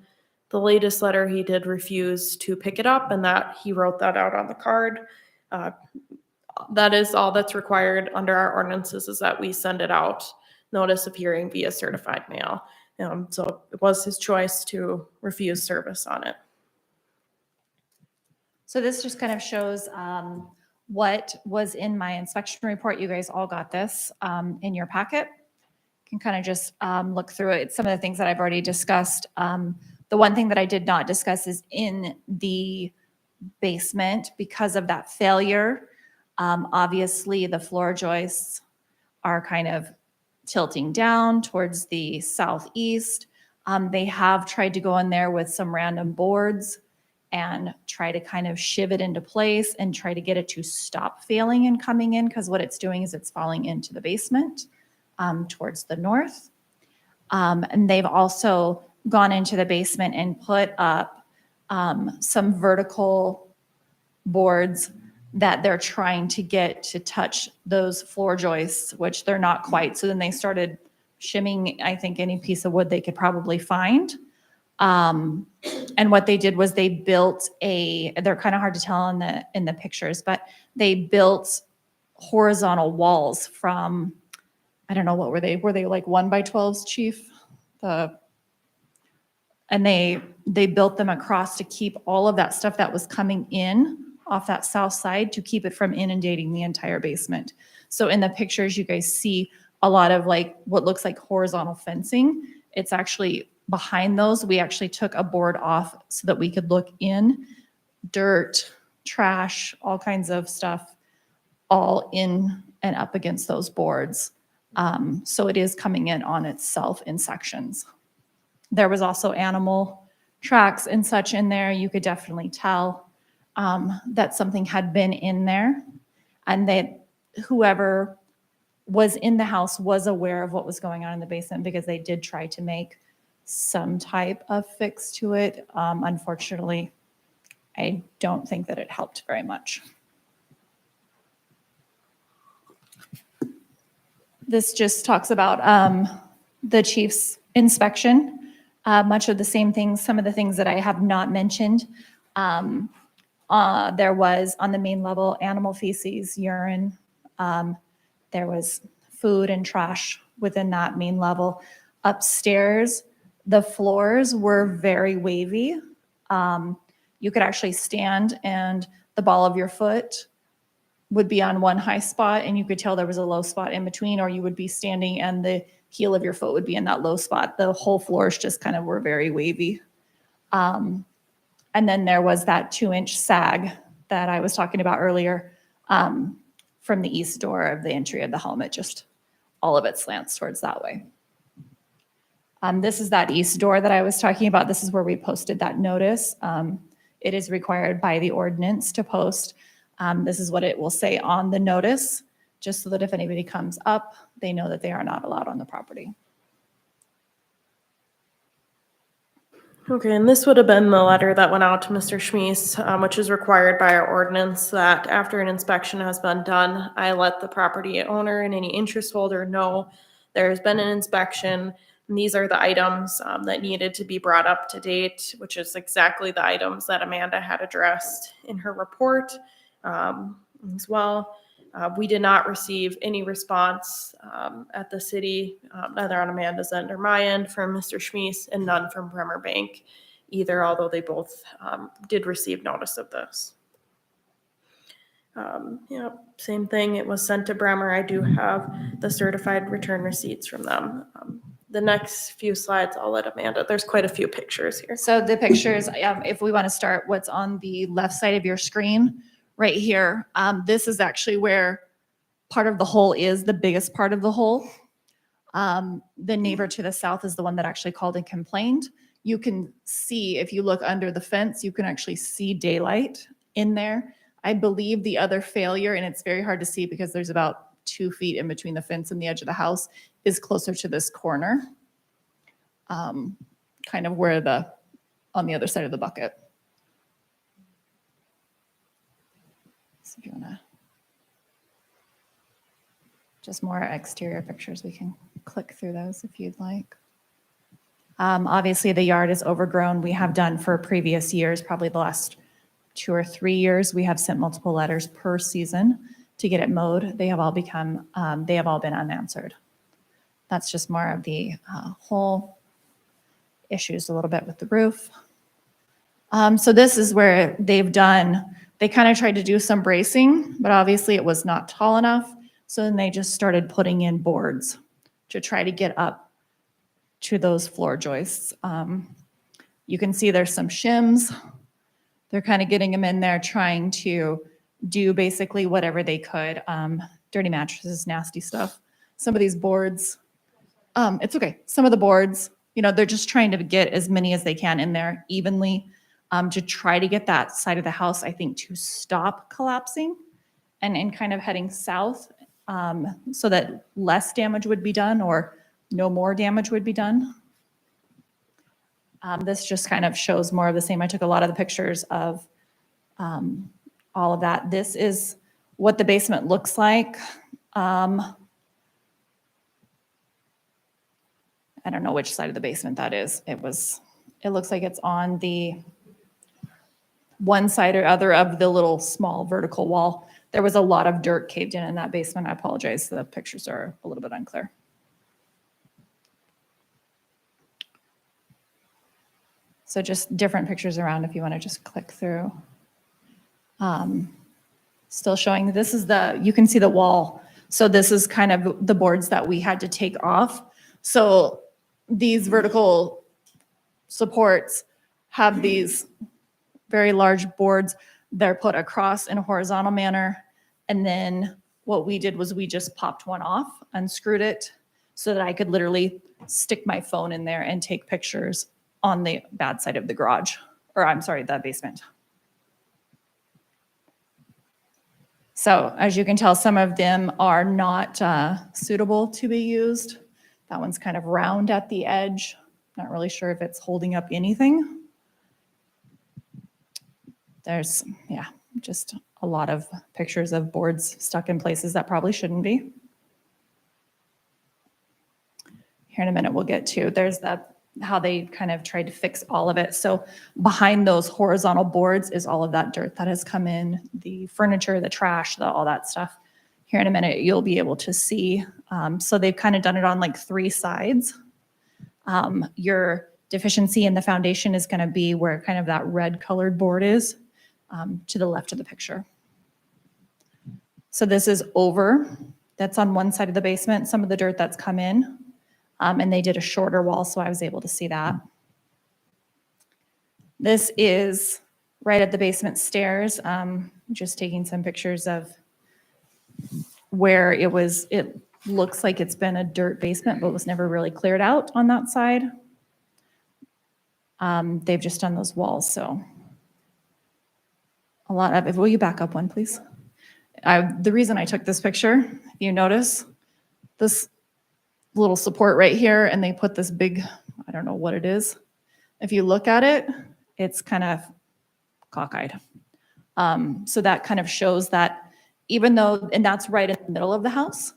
the latest letter, he did refuse to pick it up and that he wrote that out on the card. That is all that's required under our ordinances is that we send it out, notice of hearing via certified mail. So it was his choice to refuse service on it. So this just kind of shows what was in my inspection report. You guys all got this in your packet. You can kind of just look through it. Some of the things that I've already discussed. The one thing that I did not discuss is in the basement because of that failure. Obviously, the floor joists are kind of tilting down towards the southeast. They have tried to go in there with some random boards and try to kind of shiv it into place and try to get it to stop failing and coming in, because what it's doing is it's falling into the basement towards the north. And they've also gone into the basement and put up some vertical boards that they're trying to get to touch those floor joists, which they're not quite. So then they started shimming, I think, any piece of wood they could probably find. And what they did was they built they're kind of hard to tell in the pictures, but they built horizontal walls from, I don't know, what were they? Were they like 1x12s, Chief? And they built them across to keep all of that stuff that was coming in off that south side, to keep it from inundating the entire basement. So in the pictures, you guys see a lot of like what looks like horizontal fencing. It's actually behind those. We actually took a board off so that we could look in. Dirt, trash, all kinds of stuff, all in and up against those boards. So it is coming in on itself in sections. There was also animal tracks and such in there. You could definitely tell that something had been in there, and that whoever was in the house was aware of what was going on in the basement, because they did try to make some type of fix to it. Unfortunately, I don't think that it helped very much. This just talks about the chief's inspection. Much of the same things, some of the things that I have not mentioned. There was, on the main level, animal feces, urine. There was food and trash within that main level. Upstairs, the floors were very wavy. You could actually stand and the ball of your foot would be on one high spot, and you could tell there was a low spot in between, or you would be standing and the heel of your foot would be in that low spot. The whole floors just kind of were very wavy. And then there was that 2-inch sag that I was talking about earlier from the east door of the entry of the home. It just, all of it slants towards that way. This is that east door that I was talking about. This is where we posted that notice. It is required by the ordinance to post. This is what it will say on the notice, just so that if anybody comes up, they know that they are not allowed on the property. Okay, and this would have been the letter that went out to Mr. Schmies, which is required by our ordinance, that after an inspection has been done, I let the property owner and any interest holder know there's been an inspection. And these are the items that needed to be brought up to date, which is exactly the items that Amanda had addressed in her report as well. We did not receive any response at the city, neither on Amanda's end or my end, from Mr. Schmies, and none from Bremer Bank either, although they both did receive notice of this. Yeah, same thing. It was sent to Bremer. I do have the certified return receipts from them. The next few slides, I'll let Amanda. There's quite a few pictures here. So the pictures, if we want to start what's on the left side of your screen, right here, this is actually where part of the hole is, the biggest part of the hole. The neighbor to the south is the one that actually called and complained. You can see, if you look under the fence, you can actually see daylight in there. I believe the other failure, and it's very hard to see because there's about 2 feet in between the fence and the edge of the house, is closer to this corner, kind of where on the other side of the bucket. So if you want to, just more exterior pictures, we can click through those if you'd like. Obviously, the yard is overgrown. We have done for previous years, probably the last 2 or 3 years, we have sent multiple letters per season to get it mowed. They have all been unanswered. That's just more of the whole issues a little bit with the roof. So this is where they kind of tried to do some bracing, but obviously it was not tall enough. So then they just started putting in boards to try to get up to those floor joists. You can see there's some shims. They're kind of getting them in there, trying to do basically whatever they could. Dirty mattresses, nasty stuff. Some of these boards It's okay. Some of the boards, they're just trying to get as many as they can in there evenly, to try to get that side of the house, I think, to stop collapsing and kind of heading south, so that less damage would be done or no more damage would be done. This just kind of shows more of the same. I took a lot of the pictures of all of that. This is what the basement looks like. I don't know which side of the basement that is. It looks like it's on the one side or other of the little small vertical wall. There was a lot of dirt caved in that basement. I apologize. The pictures are a little bit unclear. So just different pictures around if you want to just click through. Still showing, this is you can see the wall. So this is kind of the boards that we had to take off. So these vertical supports have these very large boards. They're put across in a horizontal manner. And then what we did was we just popped one off, unscrewed it so that I could literally stick my phone in there and take pictures on the bad side of the garage, or I'm sorry, the basement. So as you can tell, some of them are not suitable to be used. That one's kind of round at the edge. Not really sure if it's holding up anything. There's, just a lot of pictures of boards stuck in places that probably shouldn't be. Here in a minute, we'll get to, there's how they kind of tried to fix all of it. So behind those horizontal boards is all of that dirt that has come in, the furniture, the trash, all that stuff. Here in a minute, you'll be able to see. So they've kind of done it on like 3 sides. Your deficiency in the foundation is going to be where kind of that red colored board is, to the left of the picture. So this is over. That's on one side of the basement, some of the dirt that's come in. And they did a shorter wall, so I was able to see that. This is right at the basement stairs. Just taking some pictures of where it looks like it's been a dirt basement, but was never really cleared out on that side. They've just done those walls, so a lot of it. Will you back up one, please? The reason I took this picture, you notice this little support right here, and they put this big, I don't know what it is. If you look at it, it's kind of cockeyed. So that kind of shows that even though, and that's right in the middle of the house,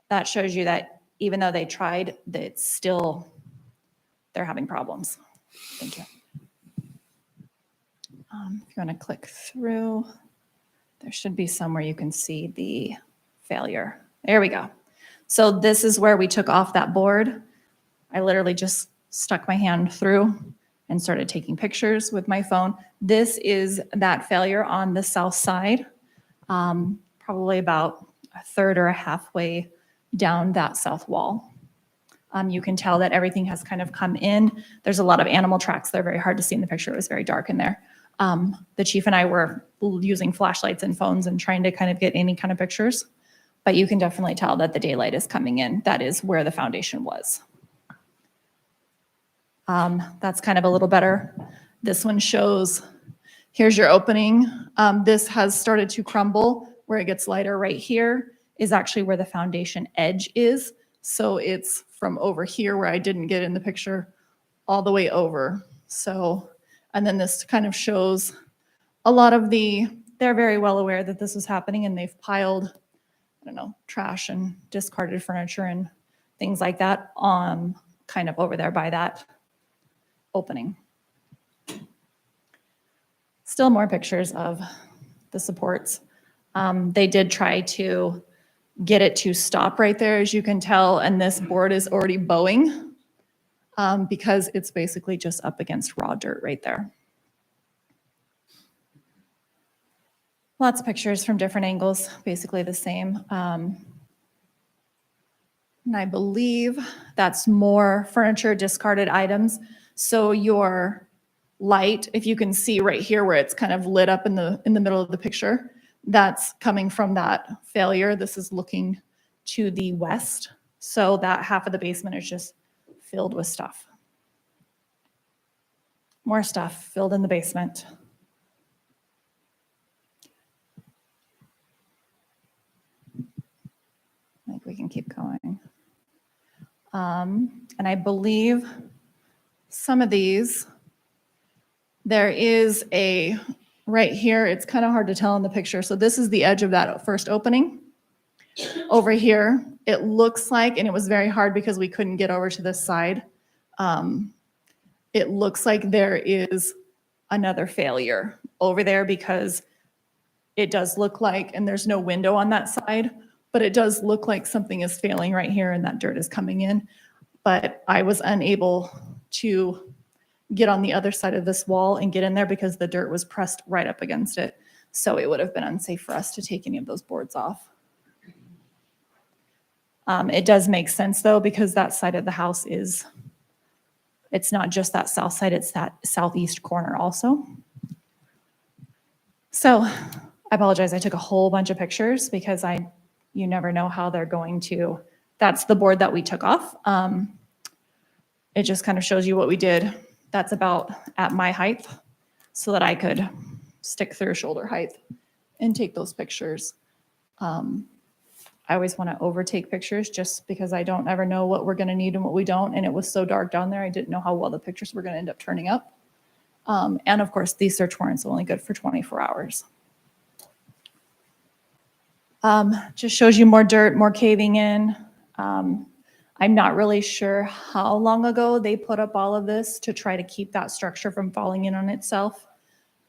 that shows you that even though they tried, that it's still, they're having problems. Thank you. If you want to click through, there should be somewhere you can see the failure. There we go. So this is where we took off that board. I literally just stuck my hand through and started taking pictures with my phone. This is that failure on the south side, probably about a third or a halfway down that south wall. You can tell that everything has kind of come in. There's a lot of animal tracks. They're very hard to see in the picture. It was very dark in there. The chief and I were using flashlights and phones and trying to kind of get any kind of pictures, but you can definitely tell that the daylight is coming in. That is where the foundation was. That's kind of a little better. This one shows, here's your opening. This has started to crumble. Where it gets lighter right here is actually where the foundation edge is. So it's from over here where I didn't get in the picture all the way over. So, and then this kind of shows a lot of they're very well aware that this is happening, and they've piled, I don't know, trash and discarded furniture and things like that on kind of over there by that opening. Still more pictures of the supports. They did try to get it to stop right there, as you can tell, and this board is already bowing because it's basically just up against raw dirt right there. Lots of pictures from different angles, basically the same. And I believe that's more furniture, discarded items. So your light, if you can see right here where it's kind of lit up in the middle of the picture, that's coming from that failure. This is looking to the west. So that half of the basement is just filled with stuff. More stuff filled in the basement. I think we can keep going. And I believe some of these, there is a, right here, it's kind of hard to tell in the picture. So this is the edge of that first opening. Over here, it looks like, and it was very hard because we couldn't get over to this side. It looks like there is another failure over there because it does look like, and there's no window on that side, but it does look like something is failing right here and that dirt is coming in. But I was unable to get on the other side of this wall and get in there because the dirt was pressed right up against it. So it would have been unsafe for us to take any of those boards off. It does make sense though, because that side of the house is, it's not just that south side, it's that southeast corner also. So I apologize, I took a whole bunch of pictures because you never know how they're going to, that's the board that we took off. It just kind of shows you what we did. That's about at my height so that I could stick through shoulder height and take those pictures. I always want to overtake pictures just because I don't ever know what we're going to need and what we don't. And it was so dark down there, I didn't know how well the pictures were going to end up turning up. And of course, these search warrants are only good for 24 hours. Just shows you more dirt, more caving in. I'm not really sure how long ago they put up all of this to try to keep that structure from falling in on itself.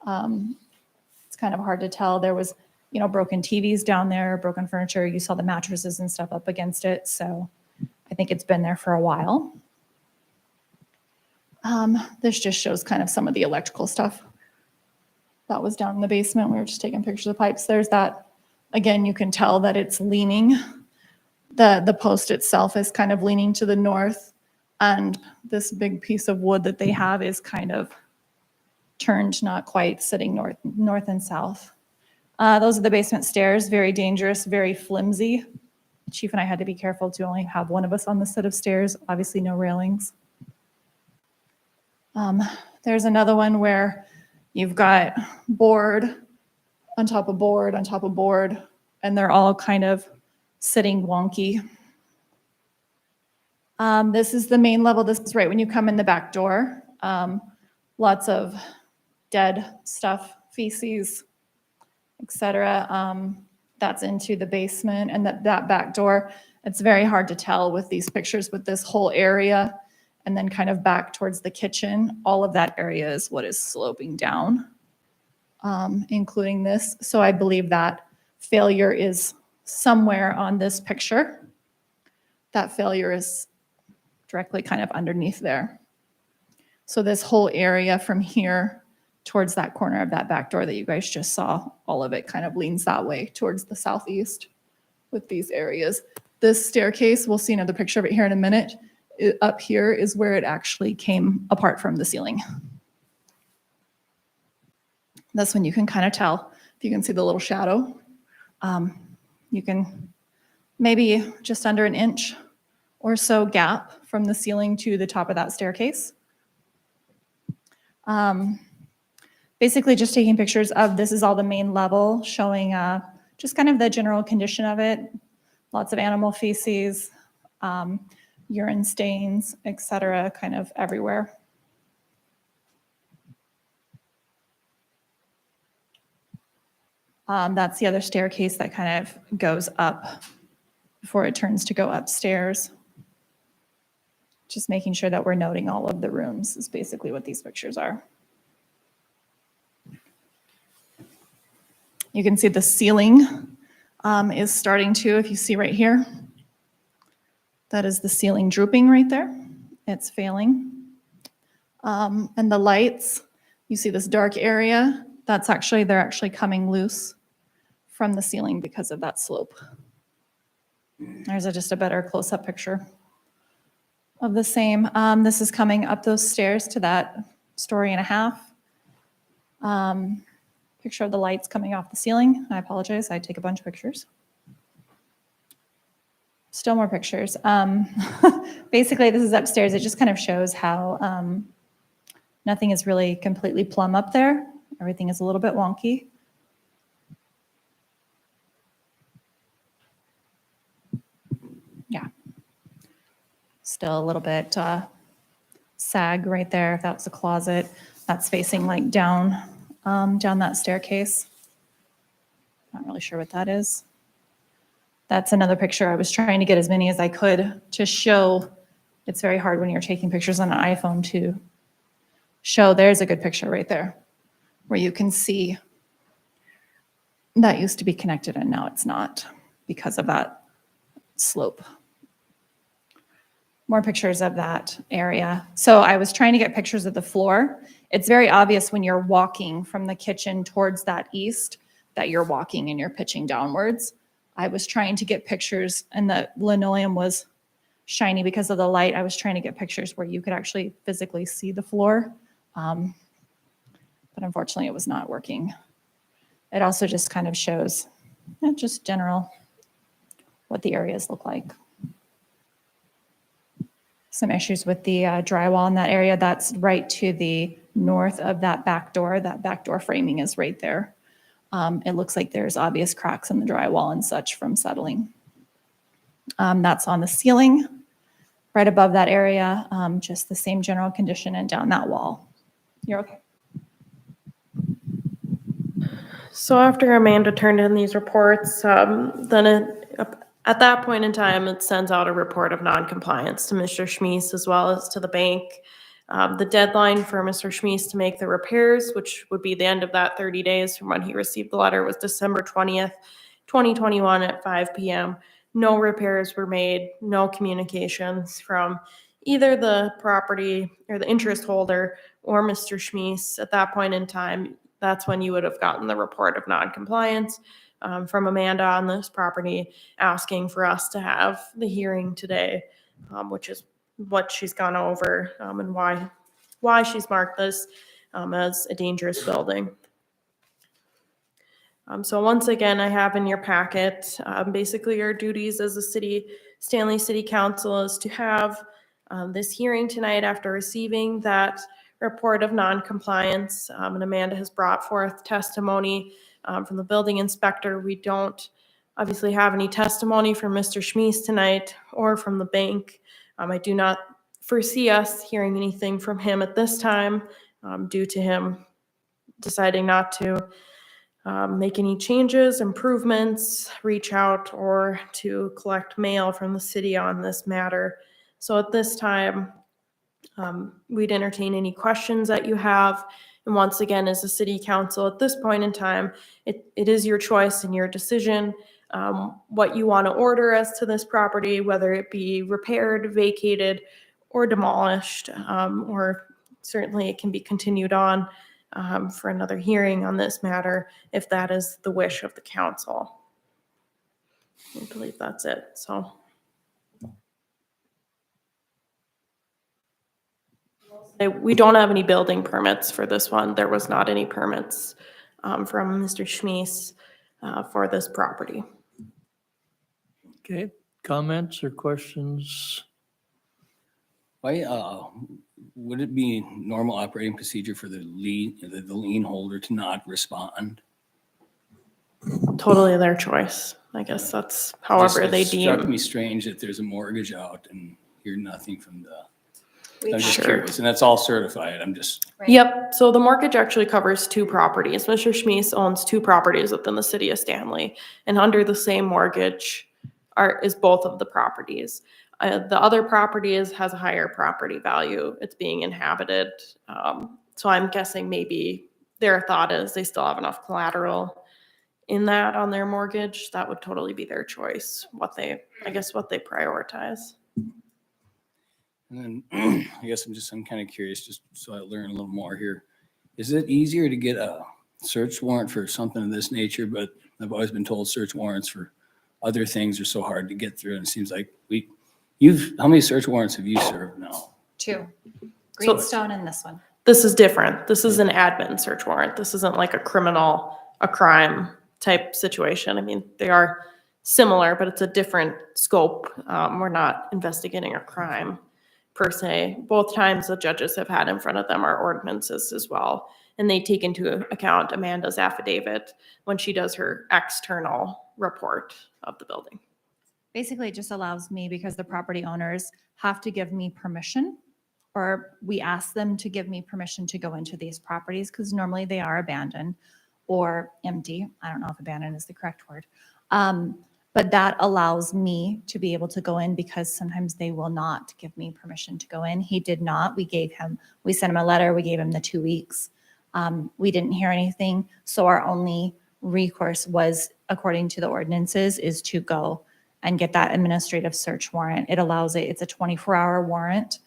It's kind of hard to tell. There was, broken TVs down there, broken furniture. You saw the mattresses and stuff up against it. So I think it's been there for a while. This just shows kind of some of the electrical stuff that was down in the basement. We were just taking pictures of pipes. There's that. Again, you can tell that it's leaning. The post itself is kind of leaning to the north, and this big piece of wood that they have is kind of turned, not quite sitting north and south. Those are the basement stairs, very dangerous, very flimsy. Chief and I had to be careful to only have one of us on the set of stairs, obviously no railings. There's another one where you've got board on top of board on top of board, and they're all kind of sitting wonky. This is the main level. This is right when you come in the back door. Lots of dead stuff, feces, etc. That's into the basement, and that back door, it's very hard to tell with these pictures with this whole area and then kind of back towards the kitchen. All of that area is what is sloping down, including this. So I believe that failure is somewhere on this picture. That failure is directly kind of underneath there. So this whole area from here towards that corner of that back door that you guys just saw, all of it kind of leans that way towards the southeast with these areas. This staircase, we'll see another picture of it here in a minute. Up here is where it actually came apart from the ceiling. That's when you can kind of tell. If you can see the little shadow, you can maybe just under an inch or so gap from the ceiling to the top of that staircase. Basically just taking pictures of, this is all the main level, showing just kind of the general condition of it. Lots of animal feces, urine stains, etc., kind of everywhere. That's the other staircase that kind of goes up before it turns to go upstairs. Just making sure that we're noting all of the rooms is basically what these pictures are. You can see the ceiling is starting to, if you see right here, that is the ceiling drooping right there. It's failing. And the lights, you see this dark area, that's actually, they're actually coming loose from the ceiling because of that slope. There's just a better close-up picture of the same. This is coming up those stairs to that 1.5 stories. Picture of the lights coming off the ceiling. I apologize, I take a bunch of pictures. Still more pictures. Basically, this is upstairs. It just kind of shows how nothing is really completely plumb up there. Everything is a little bit wonky. Yeah. Still a little bit sag right there. If that's a closet, that's facing like down that staircase. Not really sure what that is. That's another picture. I was trying to get as many as I could to show. It's very hard when you're taking pictures on an iPhone to show. There's a good picture right there where you can see that used to be connected and now it's not because of that slope. More pictures of that area. So I was trying to get pictures of the floor. It's very obvious when you're walking from the kitchen towards that east that you're walking and you're pitching downwards. I was trying to get pictures, and the linoleum was shiny because of the light. I was trying to get pictures where you could actually physically see the floor. But unfortunately, it was not working. It also just kind of shows just general what the areas look like. Some issues with the drywall in that area. That's right to the north of that back door. That back door framing is right there. It looks like there's obvious cracks in the drywall and such from settling. That's on the ceiling, right above that area, just the same general condition, and down that wall. You're okay. So after Amanda turned in these reports, then at that point in time, it sends out a report of noncompliance to Mr. Schmies as well as to the bank. The deadline for Mr. Schmies to make the repairs, which would be the end of that 30 days from when he received the letter, was December 20th, 2021 at 5 p.m. No repairs were made, no communications from either the property or the interest holder or Mr. Schmies. At that point in time, that's when you would have gotten the report of noncompliance from Amanda on this property, asking for us to have the hearing today, which is what she's gone over and why she's marked this as a dangerous building. So once again, I have in your packet, basically your duties as a Stanley City Council is to have this hearing tonight after receiving that report of noncompliance. And Amanda has brought forth testimony from the building inspector. We don't obviously have any testimony from Mr. Schmies tonight or from the bank. I do not foresee us hearing anything from him at this time due to him deciding not to make any changes, improvements, reach out, or to collect mail from the city on this matter. So at this time, we'd entertain any questions that you have. And once again, as a city council, at this point in time, it is your choice and your decision what you want to order as to this property, whether it be repaired, vacated, or demolished, or certainly it can be continued on for another hearing on this matter if that is the wish of the council. I believe that's it. So. We don't have any building permits for this one. There was not any permits from Mr. Schmies for this property. Okay, comments or questions? Why, would it be normal operating procedure for the lien holder to not respond? Totally their choice. I guess that's however they It struck deem. me strange that there's a mortgage out and hear nothing from the, We I'm just Sure. curious, and that's all certified. I'm just, Yep. So the mortgage actually covers two properties. Mr. Schmies owns two properties within the city of Stanley, and under the same mortgage is both of the properties. The other property has a higher property value. It's being inhabited. So I'm guessing maybe their thought is they still have enough collateral in that on their mortgage. That would totally be their choice, what they prioritize. and then I guess I'm kind of curious, just so I learn a little more here. Is it easier to get a search warrant for something of this nature? But I've always been told search warrants for other things are so hard to get through. And it seems like how many search warrants have you served now? 2. Greenstone and this one. This is different. This is an admin search warrant. This isn't like a crime type situation. I mean, they are similar, but it's a different scope. We're not investigating a crime per se. Both times the judges have had in front of them are ordinances as well. And they take into account Amanda's affidavit when she does her external report of the building. Basically, it just allows me, because the property owners have to give me permission, or we ask them to give me permission to go into these properties, because normally they are abandoned or empty. I don't know if abandoned is the correct word. But that allows me to be able to go in, because sometimes they will not give me permission to go in. He did not. We sent him a letter. We gave him the 2 weeks. We didn't hear anything. So our only recourse was, according to the ordinances, is to go and get that administrative search warrant. It's a 24-hour warrant.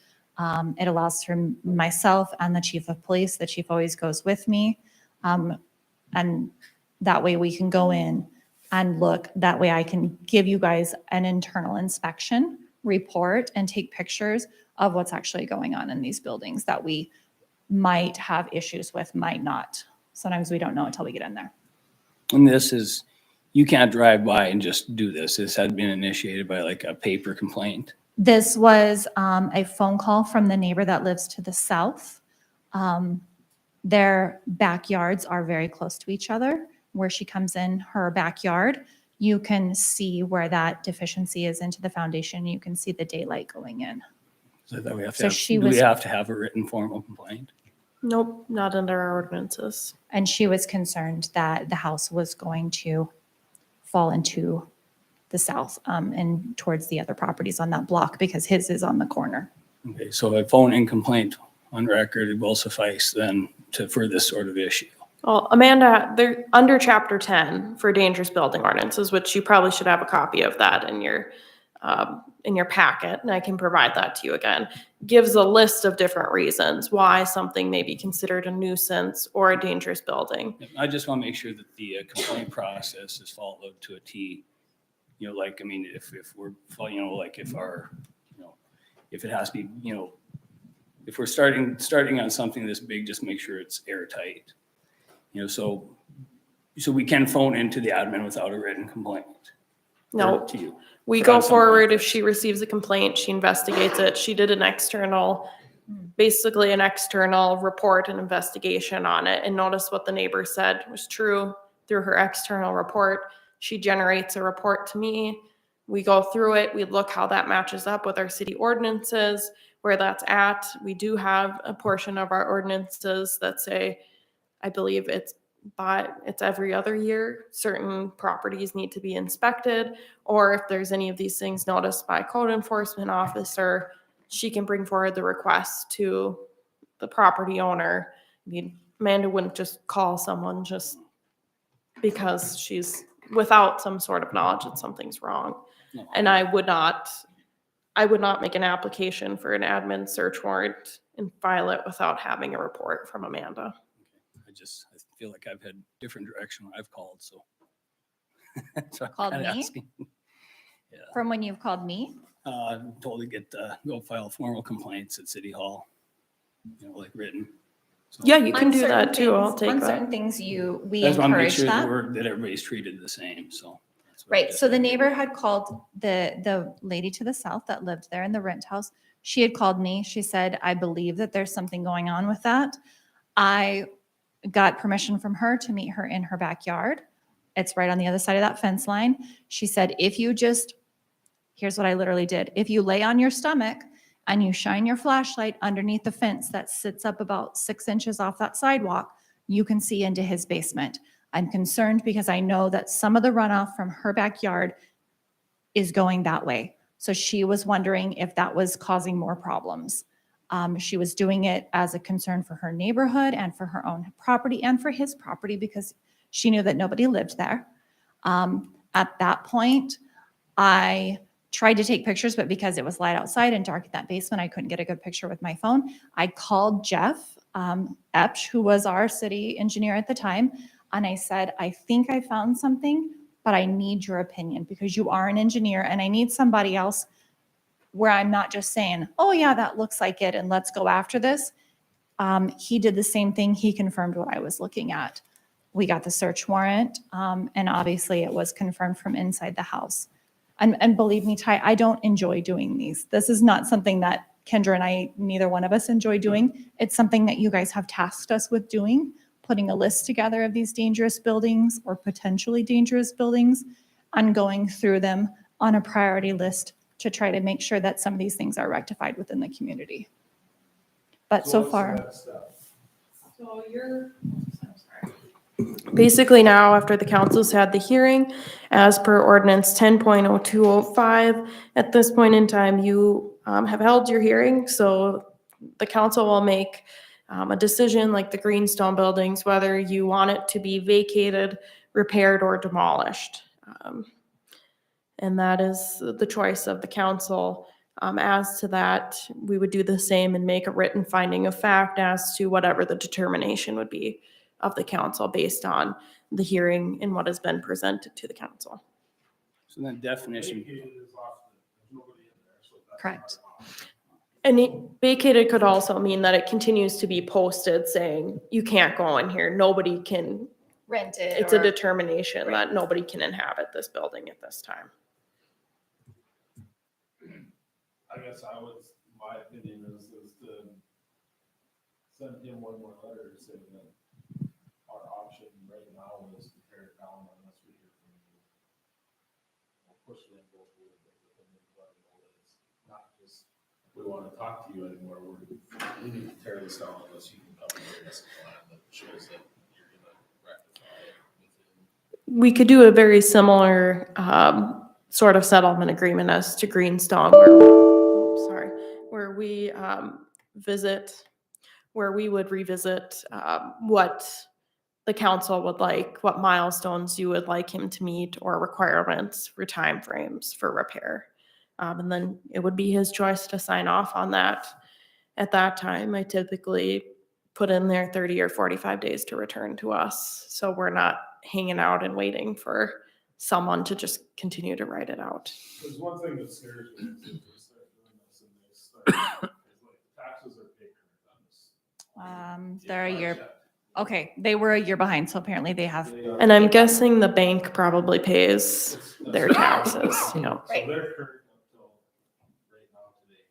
It allows for myself and the chief of police. The chief always goes with me. And that way we can go in and look. That way I can give you guys an internal inspection report and take pictures of what's actually going on in these buildings that we might have issues with, might not. Sometimes we don't know until we get in there. And this is, you can't drive by and just do this. This had been initiated by like a paper complaint. This was a phone call from the neighbor that lives to the south. Their backyards are very close to each other. Where she comes in her backyard, you can see where that deficiency is into the foundation. You can see the daylight going in. So that we have to So have, she do we was- have to have a written formal complaint? Nope, not under our ordinances. And she was concerned that the house was going to fall into the south and towards the other properties on that block, because his is on the corner. Okay, so a phone-in complaint on record will suffice then for this sort of issue. Well, Amanda, they're under chapter 10 for dangerous building ordinances, which you probably should have a copy of that in your packet, and I can provide that to you again. Gives a list of different reasons why something may be considered a nuisance or a dangerous building. I just want to make sure that the complaint process is followed to a T. You know, like, I mean, if we're, you know, like if our, you know, if it has to be, you know, if we're starting on something this big, just make sure it's airtight. You know, so we can phone into the admin without a written complaint. No, Or to you. we But go on something forward like if she receives a complaint, she investigates it. She did an external, basically an external report and investigation on it, and notice what the neighbor said was true through her external report. She generates a report to me. We go through it. We look how that matches up with our city ordinances, where that's at. We do have a portion of our ordinances that say, I believe it's every other year, certain properties need to be inspected, or if there's any of these things noticed by a code enforcement officer, she can bring forward the request to the property owner. I mean, Amanda wouldn't just call someone just because she's without some sort of knowledge that something's wrong. No. And I would not make an application for an admin search warrant and file it without having a report from Amanda. I feel like I've had different direction when I've called, so. So I'm Called kinda me? asking. From when you've called me? I'm told to go file formal complaints at City Hall, you know, like written. So Yeah, you can On do certain that too. I'll things- take On that. certain things, we I just want to make encourage sure that. that everybody's treated the same, so. that's what Right, I- so the neighbor had called the lady to the south that lived there in the rent house. She had called me. She said, I believe that there's something going on with that. I got permission from her to meet her in her backyard. It's right on the other side of that fence line. She said, here's what I literally did. If you lay on your stomach and you shine your flashlight underneath the fence that sits up about 6 inches off that sidewalk, you can see into his basement. I'm concerned because I know that some of the runoff from her backyard is going that way. So she was wondering if that was causing more problems. She was doing it as a concern for her neighborhood and for her own property and for his property, because she knew that nobody lived there. At that point, I tried to take pictures, but because it was light outside and dark in that basement, I couldn't get a good picture with my phone. I called Jeff Epsch, who was our city engineer at the time, and I said, I think I found something, but I need your opinion because you are an engineer and I need somebody else where I'm not just saying, oh yeah, that looks like it and let's go after this. He did the same thing. He confirmed what I was looking at. We got the search warrant, and obviously it was confirmed from inside the house. And believe me, Ty, I don't enjoy doing these. This is not something that Kendra and I, neither one of us enjoy doing. It's something that you guys have tasked us with doing, putting a list together of these dangerous buildings or potentially dangerous buildings and going through them on a priority list to try to make sure that some of these things are rectified within the community. But so far. So basically now, after the council's had the hearing, as per ordinance 10.0205, at this point in time, you have held your hearing. So the council will make a decision like the Greenstone buildings, whether you want it to be vacated, repaired, or demolished. And that is the choice of the council. As to that, we would do the same and make a written finding of fact as to whatever the determination would be of the council based on the hearing and what has been presented to the council. So that definition, Correct. And vacated could also mean that it continues to be posted saying, you can't go in here, nobody can, Rent it. it's a determination that nobody can inhabit this building at this time. I guess my opinion is to send him one more letter saying that our option right now is to tear it down unless we hear from you. We'll push them both a little bit, but then let them know that it's not just, we want to talk to you anymore, we need to tear this down unless you can come and bring us a plan that shows that you're gonna rectify it within. We could do a very similar sort of settlement agreement as to Greenstone, where we would revisit what the council would like, what milestones you would like him to meet, or requirements for timeframes for repair. And then it would be his choice to sign off on that. At that time, I typically put in there 30 or 45 days to return to us. So we're not hanging out and waiting for someone to just continue to write it out. There's one thing that scares me is if they start doing this and they start, is like taxes are paid on this. They're a year, okay, they were a year behind, so apparently they have. And I'm guessing the bank probably pays their taxes, you know. So they're current until right now today.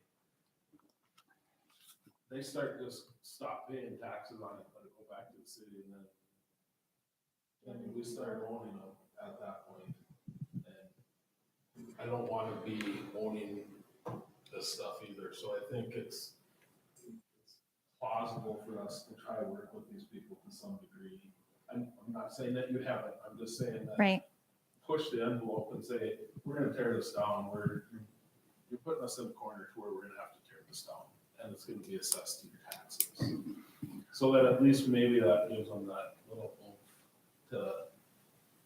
They just stop paying taxes on it, let it go back to the city, and then we start owning them at that point. And I don't want to be owning this stuff either, so I think it's plausible for us to try to work with these people to some degree. I'm not saying that you haven't, I'm just saying that. Right. Push the envelope and say, we're gonna tear this down, you're putting us in a corner to where we're gonna have to tear this down, and it's gonna be assessed to your taxes. So that at least maybe that gives them that little oomph to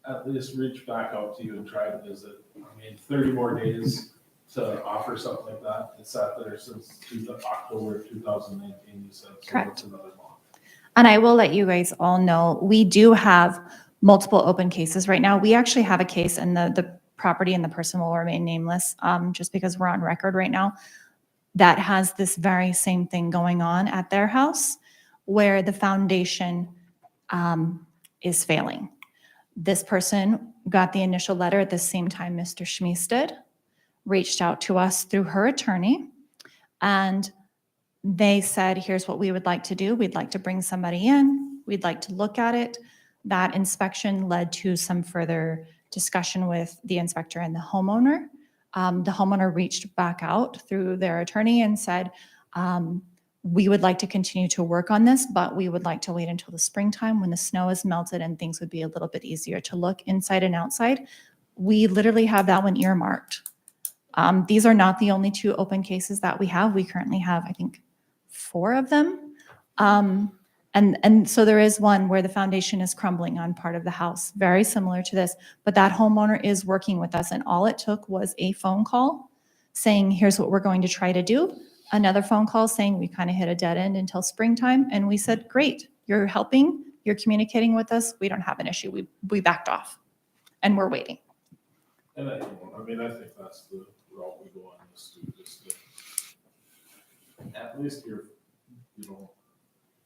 at least reach back out to you and try to visit. I mean, 30 more days to offer something like that. It's sat there since October of 2019, you said. So Correct. it's another month. And I will let you guys all know, we do have multiple open cases right now. We actually have a case, and the property and the person will remain nameless, just because we're on record right now, that has this very same thing going on at their house, where the foundation is failing. This person got the initial letter at the same time Mr. Schmies did, reached out to us through her attorney, and they said, here's what we would like to do. We'd like to bring somebody in. We'd like to look at it. That inspection led to some further discussion with the inspector and the homeowner. The homeowner reached back out through their attorney and said, we would like to continue to work on this, but we would like to wait until the springtime when the snow is melted and things would be a little bit easier to look inside and outside. We literally have that one earmarked. These are not the only two open cases that we have. We currently have, I think, 4 of them. And so there is one where the foundation is crumbling on part of the house, very similar to this, but that homeowner is working with us, and all it took was a phone call saying, here's what we're going to try to do. Another phone call saying we kind of hit a dead end until springtime. And we said, great, you're helping, you're communicating with us. We don't have an issue. We backed off and we're waiting. And I think that's the route we go on this too, just to at least you're,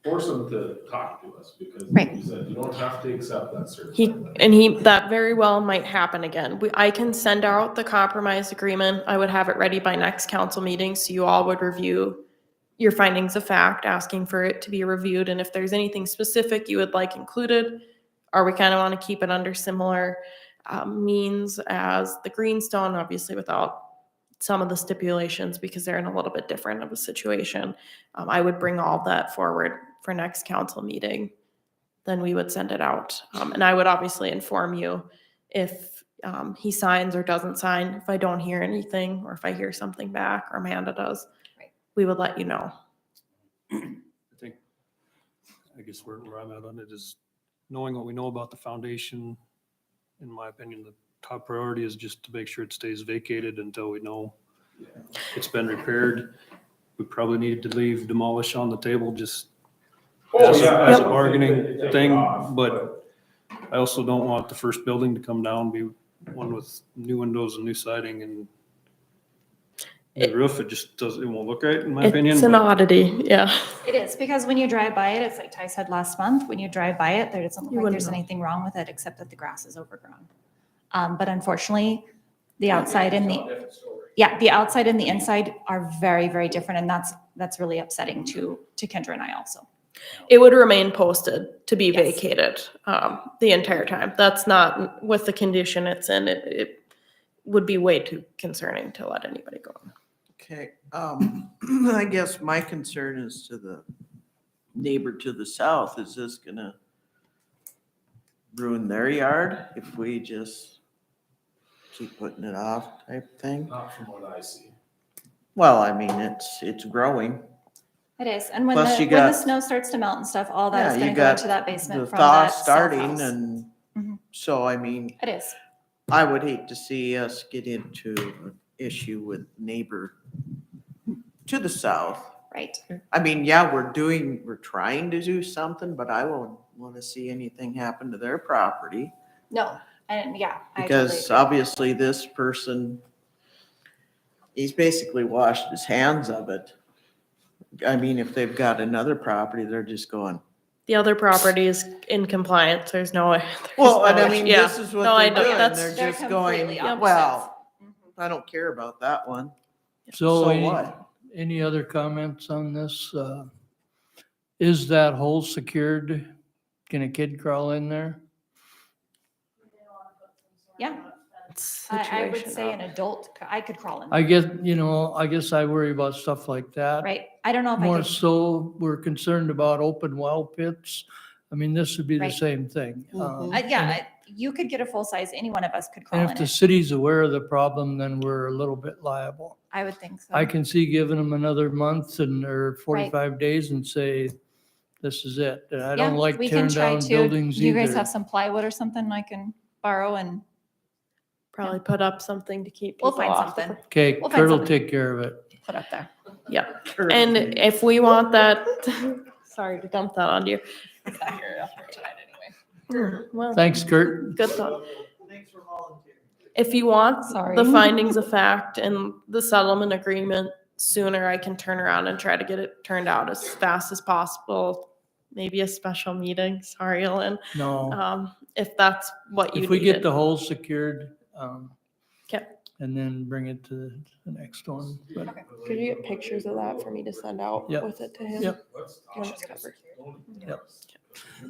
force him to talk to us because Right. he said you don't have to accept that certified. That very well might happen again. I can send out the compromise agreement. I would have it ready by next council meeting, so you all would review your findings of fact, asking for it to be reviewed, and if there's anything specific you would like included, or we kind of want to keep it under similar means as the Greenstone, obviously without some of the stipulations because they're in a little bit different of a situation. I would bring all that forward for next council meeting. Then we would send it out. And I would obviously inform you if he signs or doesn't sign. If I don't hear anything, or if I hear something back, or Amanda does, Right. we would let you know. I think, I guess where I'm at on it is knowing what we know about the foundation. In my opinion, the top priority is just to make sure it stays vacated until we know it's been repaired. We probably need to leave demolish on the table just as a bargaining thing, but I also don't want the first building to come down, be one with new windows and new siding and the roof, it just doesn't, it won't look right in my opinion. It's an but- oddity, yeah. It is, because when you drive by it, it's like Ty said last month, when you drive by it, there doesn't look You like wouldn't there's know. anything wrong with it, except that the grass is overgrown. But unfortunately, the outside and the outside and the inside are very, very different, and that's really upsetting to Kendra and I also. It would remain posted to be Yes. vacated the entire time. That's not, with the condition it's in, it would be way too concerning to let anybody go. Okay, I guess my concern is to the neighbor to the south. Is this gonna ruin their yard if we just keep putting it off type thing? Not from what I see. Well, I mean, it's growing. It is, and when Plus you when the got- snow starts to melt and stuff, all that Yeah, is you gonna go got into that The basement from thaw that south starting house. and Mhm. so, I mean, It is. I would hate to see us get into an issue with neighbor to the south. Right. I mean, yeah, we're trying to do something, but I won't want to see anything happen to their property. No, and yeah. I totally Because agree. obviously this person, he's basically washed his hands of it. I mean, if they've got another property, they're just going, The other property is in compliance. There's no way. there's well, and no I way- mean, yeah. this is No, what I they're know. doing. That's- They're just going, completely opposites. well, Mhm. I don't care about that one. So So any, what? any other comments on this? Is that hole secured? Can a kid crawl in there? Yeah, I would Situation say up. an adult, I could crawl in. I guess, I guess I worry about stuff like that. Right, I don't know if I More could, so, we're concerned about open well pits. I mean, this would be the Right. same thing. Mhm. yeah, you could get a full size, any one of us could crawl And in if the it. city's aware of the problem, then we're a little bit liable. I would think so. I can see giving them another month or 45 days and say, this is it. And I don't Yeah, like we can tearing try down to. buildings Do you guys either. have some plywood or something I can borrow and Probably put up something to keep we'll people find off. something, Okay, We'll find Kurt will something. take care of it. put up there. Yeah, and if we want that, sorry to dump that on you. It's not here after tonight anyway. Well, Thanks, Kurt. good thought. Thanks for volunteering. If you want Sorry. the findings of fact and the settlement agreement sooner, I can turn around and try to get it turned out as fast as possible. Maybe a special meeting, sorry, Ellen, No, if that's what you if we get needed. the hole secured, Okay. and then bring it to the next one. But Could you get pictures of that for me to send out Yep. with it to him? Yep. Let's Yeah, it's covered.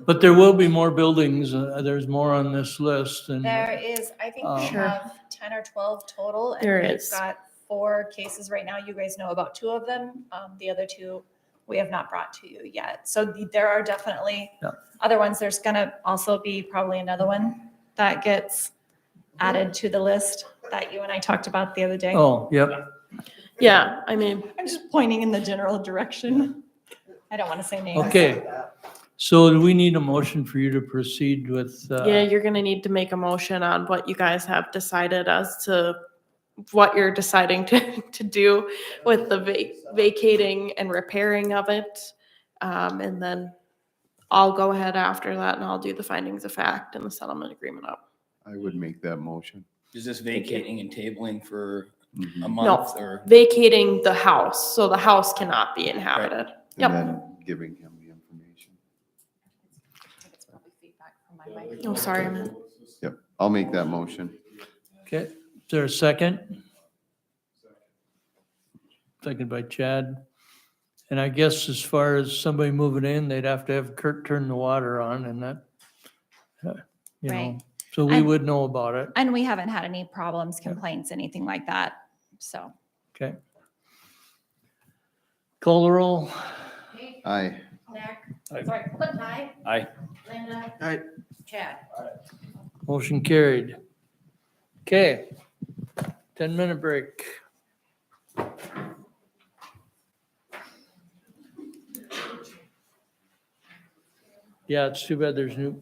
But there will be more buildings. There's more on this list and There is, I think we Sure. have 10 or 12 total. There And we've is. got 4 cases right now. You guys know about 2 of them. The other 2 we have not brought to you yet. So there are definitely Yeah. other ones. There's gonna also be probably another one that gets added to the list that you and I talked about the other day. oh, yep. Yeah, I mean, I'm just pointing in the general direction. I don't want to say names. Okay. So do we need a motion for you to proceed with, yeah, you're gonna need to make a motion on what you guys have decided as to what you're deciding to do with the vacating and repairing of it. And then I'll go ahead after that and I'll do the findings of fact and the settlement agreement up. I would make that motion. Is this vacating and tabling for a Mhm. month or? Vacating the house, so the house cannot be inhabited. Yep. And then giving him the information. Oh, sorry, man. Yep, I'll make that motion. Okay, is there a second? Second by Chad. And I guess as far as somebody moving in, they'd have to have Kurt turn the water on and that, you know, Right. so we And- would know about it. And we haven't had any problems, complaints, anything like that. So, Okay. Call the roll. Aye. Zach? Aye. Sorry, Ty? Aye. Linda? Aye. Chad? Motion carried. Okay, 10-minute break. Yeah, it's too bad there's new,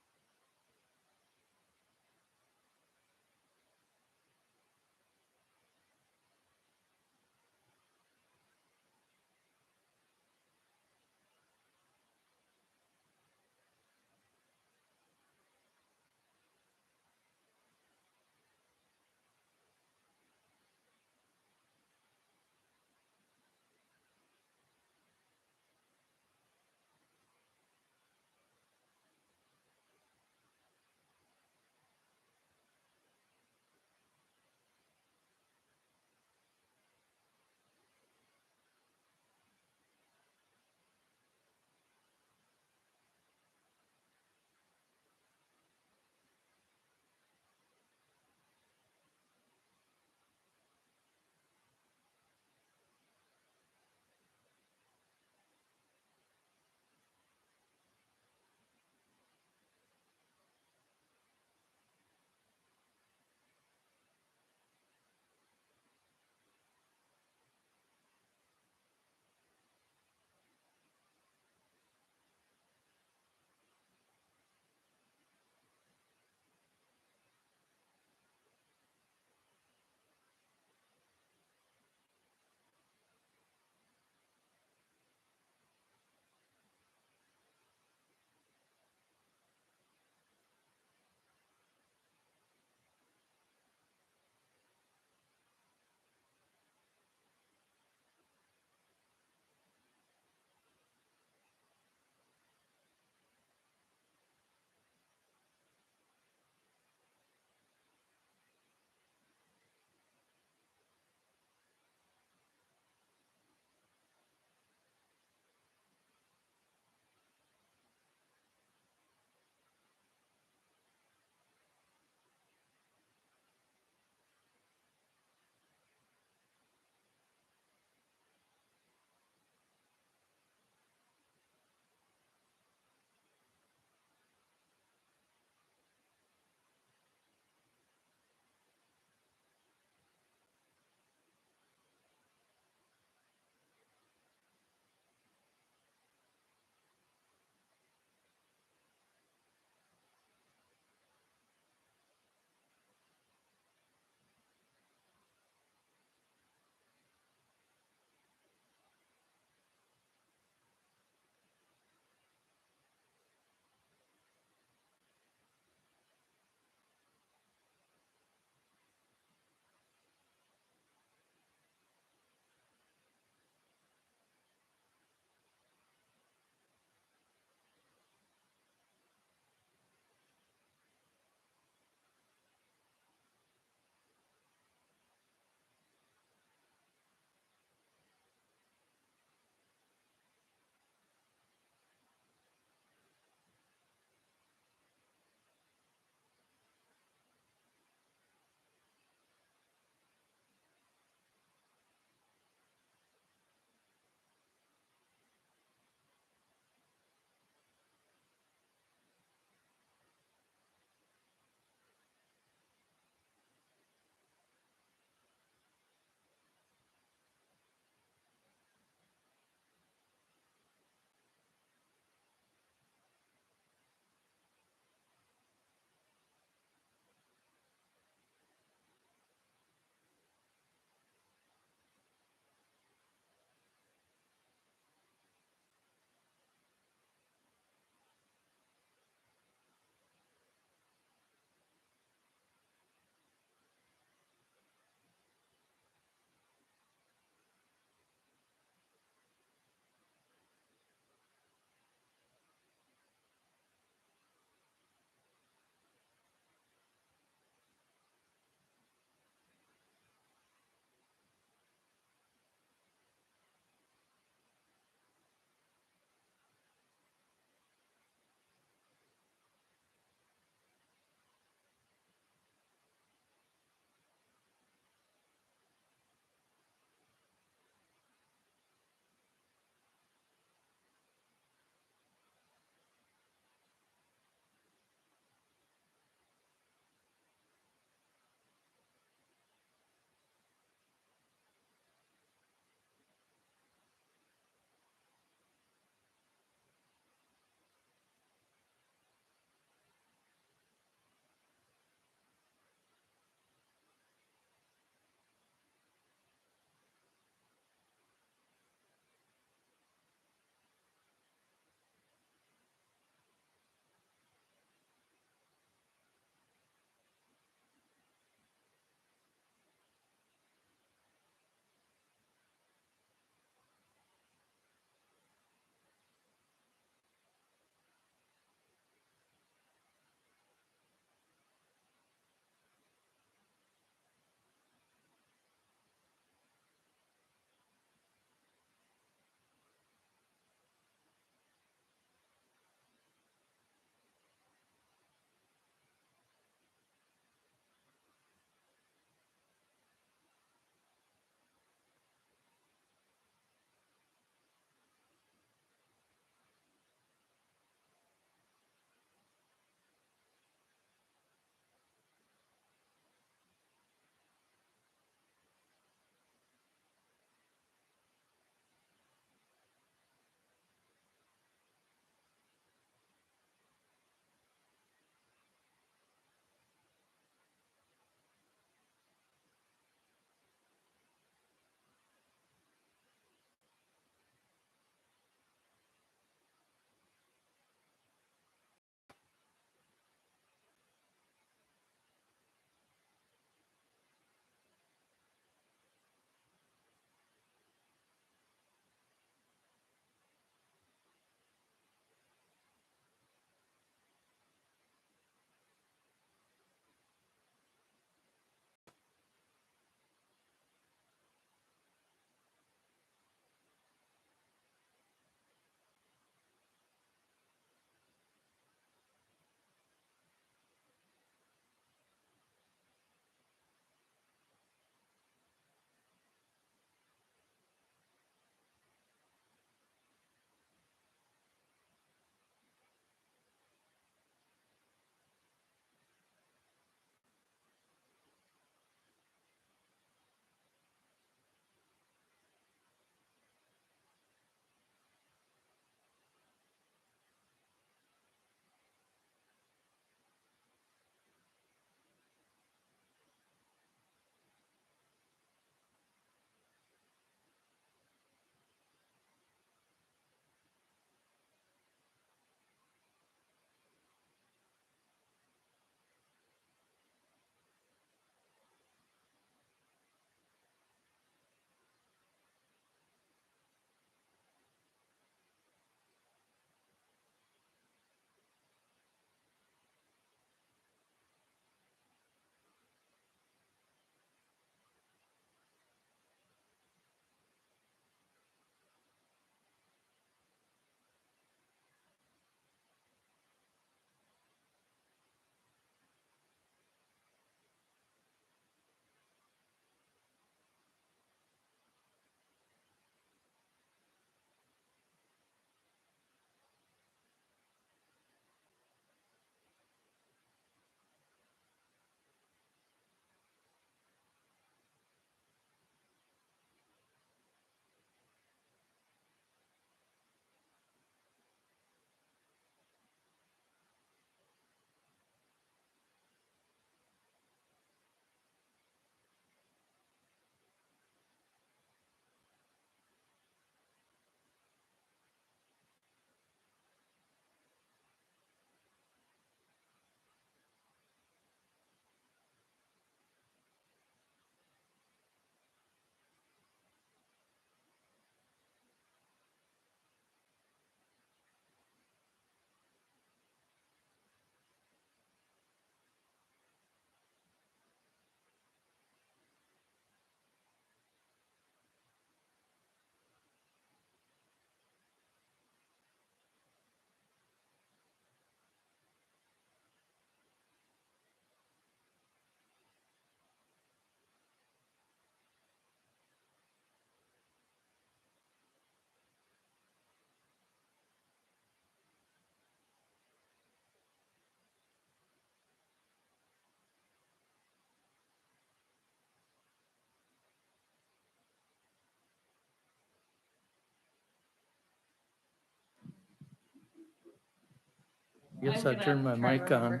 Guess I turned my mic on.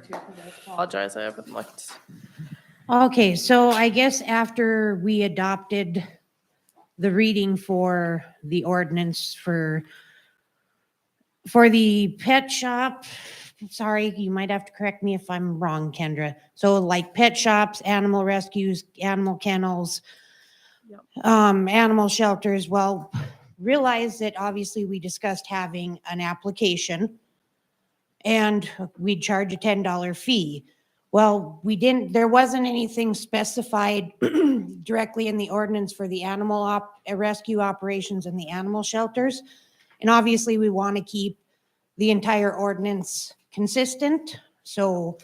Apologize, I haven't looked. Okay, so I guess after we adopted the reading for the ordinance for the pet shop, sorry, you might have to correct me if I'm wrong, Kendra. So like pet shops, animal rescues, animal kennels, Yep. animal shelters, well, realize that obviously we discussed having an application and we'd charge a $10 fee. Well, there wasn't anything specified directly in the ordinance for the rescue operations and the animal shelters. And obviously, we want to keep the entire ordinance consistent. So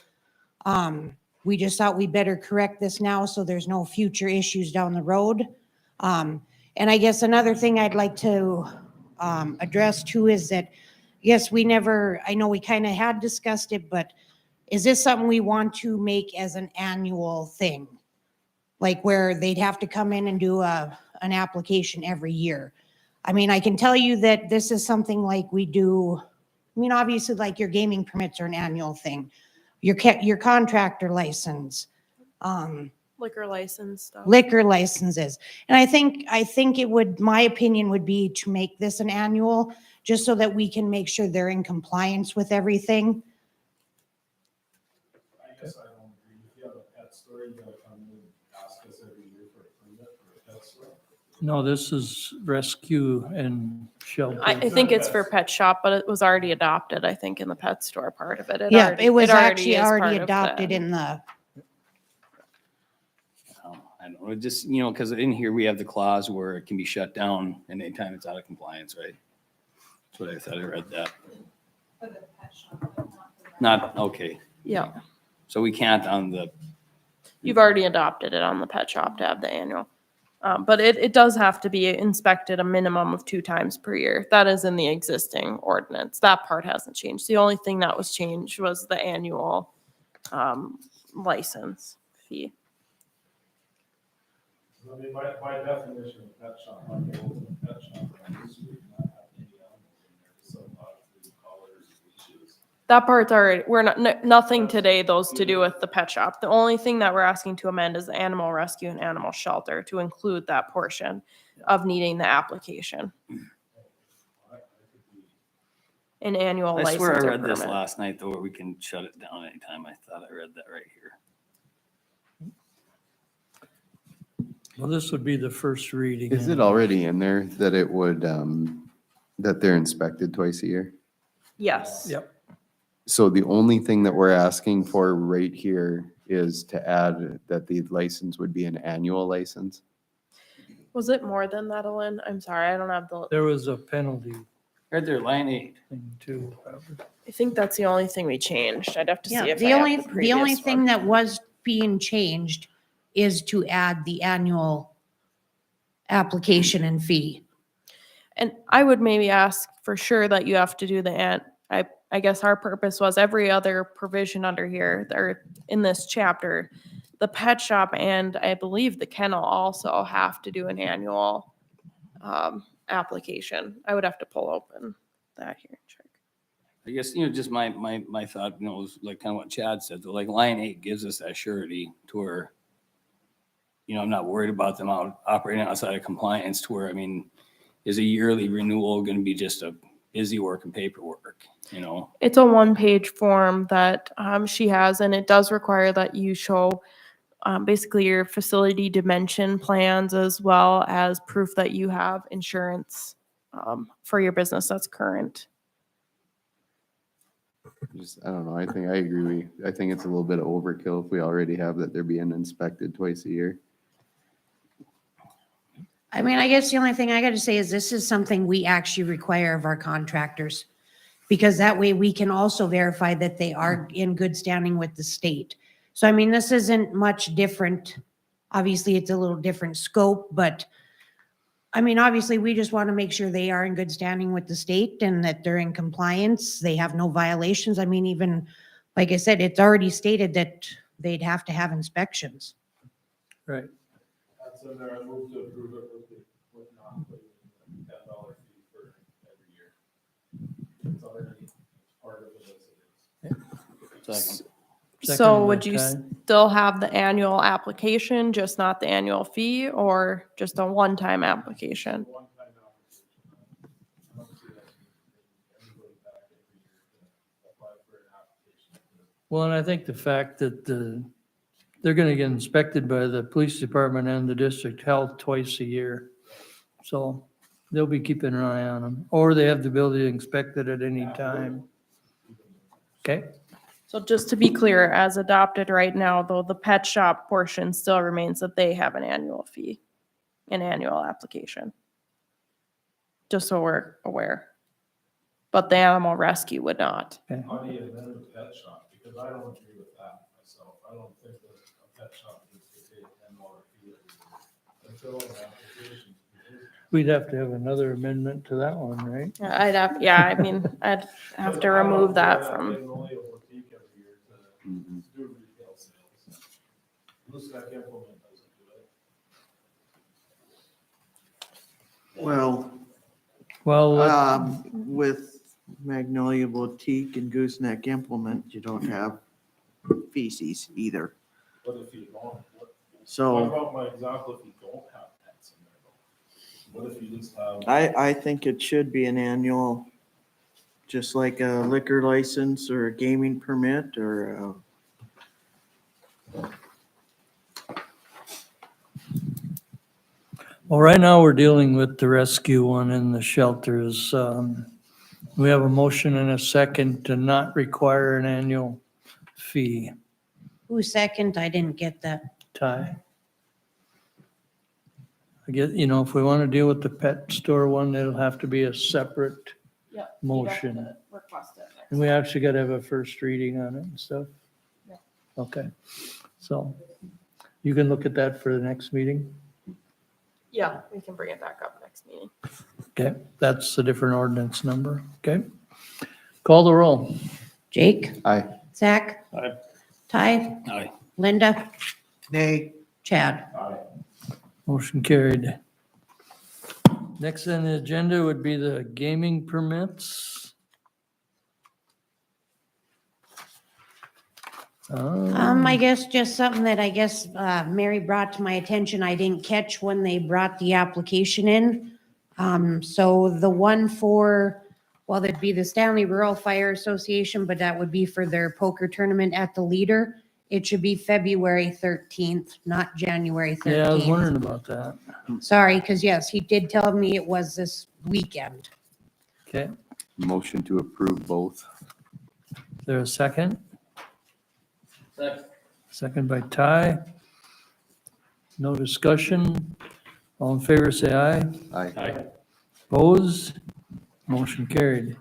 we just thought we better correct this now so there's no future issues down the road. And I guess another thing I'd like to address too is that, yes, I know we kind of had discussed it, but is this something we want to make as an annual thing? Like where they'd have to come in and do an application every year? I mean, I can tell you that this is something like we do, I mean, obviously like your gaming permits are an annual thing. Your contractor license, Liquor license stuff. liquor licenses. And I think my opinion would be to make this an annual, just so that we can make sure they're in compliance with everything. I guess I don't agree. If you have a pet store, you gotta come in and ask us every year for a permit for a pet store. No, this is rescue and shelter. I think it's for pet shop, but it was already adopted, I think, in the pet store part of it. Yeah, it was actually is part already of adopted the- in the, I don't know, just, because in here we have the clause where it can be shut down anytime it's out of compliance, right? That's what I thought I read that. Not, okay, Yeah, so we can't on the, you've already adopted it on the pet shop to have the annual. But it does have to be inspected a minimum of 2 times per year. That is in the existing ordinance. That part hasn't changed. The only thing that was changed was the annual license fee. I mean, by definition, a pet shop, like they open a pet shop, on this week, not have any animals in there, so food, collars, leashes. That part's already, we're not, nothing today, those to do with the pet shop. The only thing that we're asking to amend is the animal rescue and animal shelter to include that portion of needing the application. An annual I license swear I or read this permit. last night, though, where we can shut it down anytime. I thought I read that right here. Well, this would be the first reading. Is it already in there that it would, that they're inspected twice a year? Yes. Yep. So the only thing that we're asking for right here is to add that the license would be an annual license? Was it more than that, Ellen? I'm sorry, I don't have the, There was a penalty Right there, line 8. thing too. I think that's the only thing we changed. I'd have to see yeah, if I the have only, the the only previous thing one. that was being changed is to add the annual application and fee. And I would maybe ask for sure that you have to do the I guess our purpose was every other provision under here or in this chapter, the pet shop and I believe the kennel also have to do an annual application. I would have to pull open that here and check. I guess, just my thought, was like kind of what Chad said, though, like line 8 gives us that surety to where, I'm not worried about them operating outside of compliance to where, is a yearly renewal going to be just a busy work and paperwork, It's a 1-page form that she has, and it does require that you show basically your facility dimension plans as well as proof that you have insurance for your business that's current. I don't know, I agree. I think it's a little bit of overkill if we already have that they're being inspected twice a year. I mean, I guess the only thing I gotta say is this is something we actually require of our contractors. Because that way we can also verify that they are in good standing with the state. So I mean, this isn't much different. Obviously, it's a little different scope, but I mean, obviously, we just want to make sure they are in good standing with the state and that they're in compliance. They have no violations. I mean, even, like I said, it's already stated that they'd have to have inspections. Right. That's in there, I move to approve it with not putting in the $10 fee for every year. It's already part of it as it is. Second So by would you Ty. still have the annual application, just not the annual fee, or just a one-time application? One-time application. I don't see that anybody back every year to apply for an application. Well, and I think the fact that they're gonna get inspected by the police department and the district health twice a year. So they'll be keeping an eye on them, or they have the ability to inspect it at any time. Okay, So just to be clear, as adopted right now, though, the pet shop portion still remains that they have an annual fee, an annual application. Just so we're aware. But the animal rescue would not. How do you amend the pet shop? Because I don't agree with that myself. I don't think that a pet shop needs to pay a $10 fee every year until an application. we'd have to have another amendment to that one, right? I'd have, yeah, I mean, I'd have to remove that from, Only a boutique every year to do retail sales. Looks like implement doesn't do it. Well, with Magnolia Boutique and Gooseneck Implement, you don't have feces either. What if you don't? What So about my example if you don't have pets in there though? What if you just have? I think it should be an annual, just like a liquor license or a gaming permit or Well, right now, we're dealing with the rescue one in the shelters. We have a motion and a second to not require an annual fee. Who's second? I didn't get that. Ty? I guess, if we want to deal with the pet store one, it'll have to be a separate yep. motion. Request it. And we actually got to have a first reading on it and stuff? Yeah. Okay, so you can look at that for the next meeting? Yeah, we can bring it back up next meeting. Okay, that's a different ordinance number, okay? Call the roll. Jake? Aye. Zach? Aye. Ty? Aye. Linda? nay. Chad? Motion carried. Next on the agenda would be the gaming permits. I guess just something that I guess Mary brought to my attention, I didn't catch when they brought the application in. So the one for, well, that'd be the Stanley Rural Fire Association, but that would be for their poker tournament at the Leader. It should be February 13th, not January 13th. Yeah, I was wondering about that. Sorry, because yes, he did tell me it was this weekend. Okay, Motion to approve both. is there a second? Second by Ty. No discussion. All in favor, say aye. Aye. Opposed? Motion carried.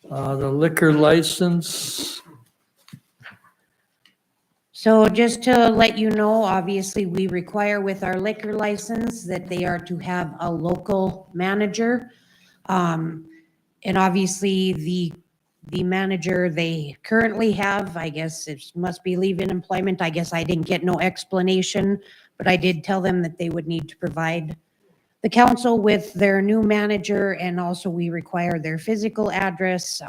The liquor license, So just to let you know, obviously, we require with our liquor license that they are to have a local manager. And obviously, the manager they currently have, I guess it must be leaving employment. I guess I didn't get no explanation, but I did tell them that they would need to provide the council with their new manager, and also we require their physical address,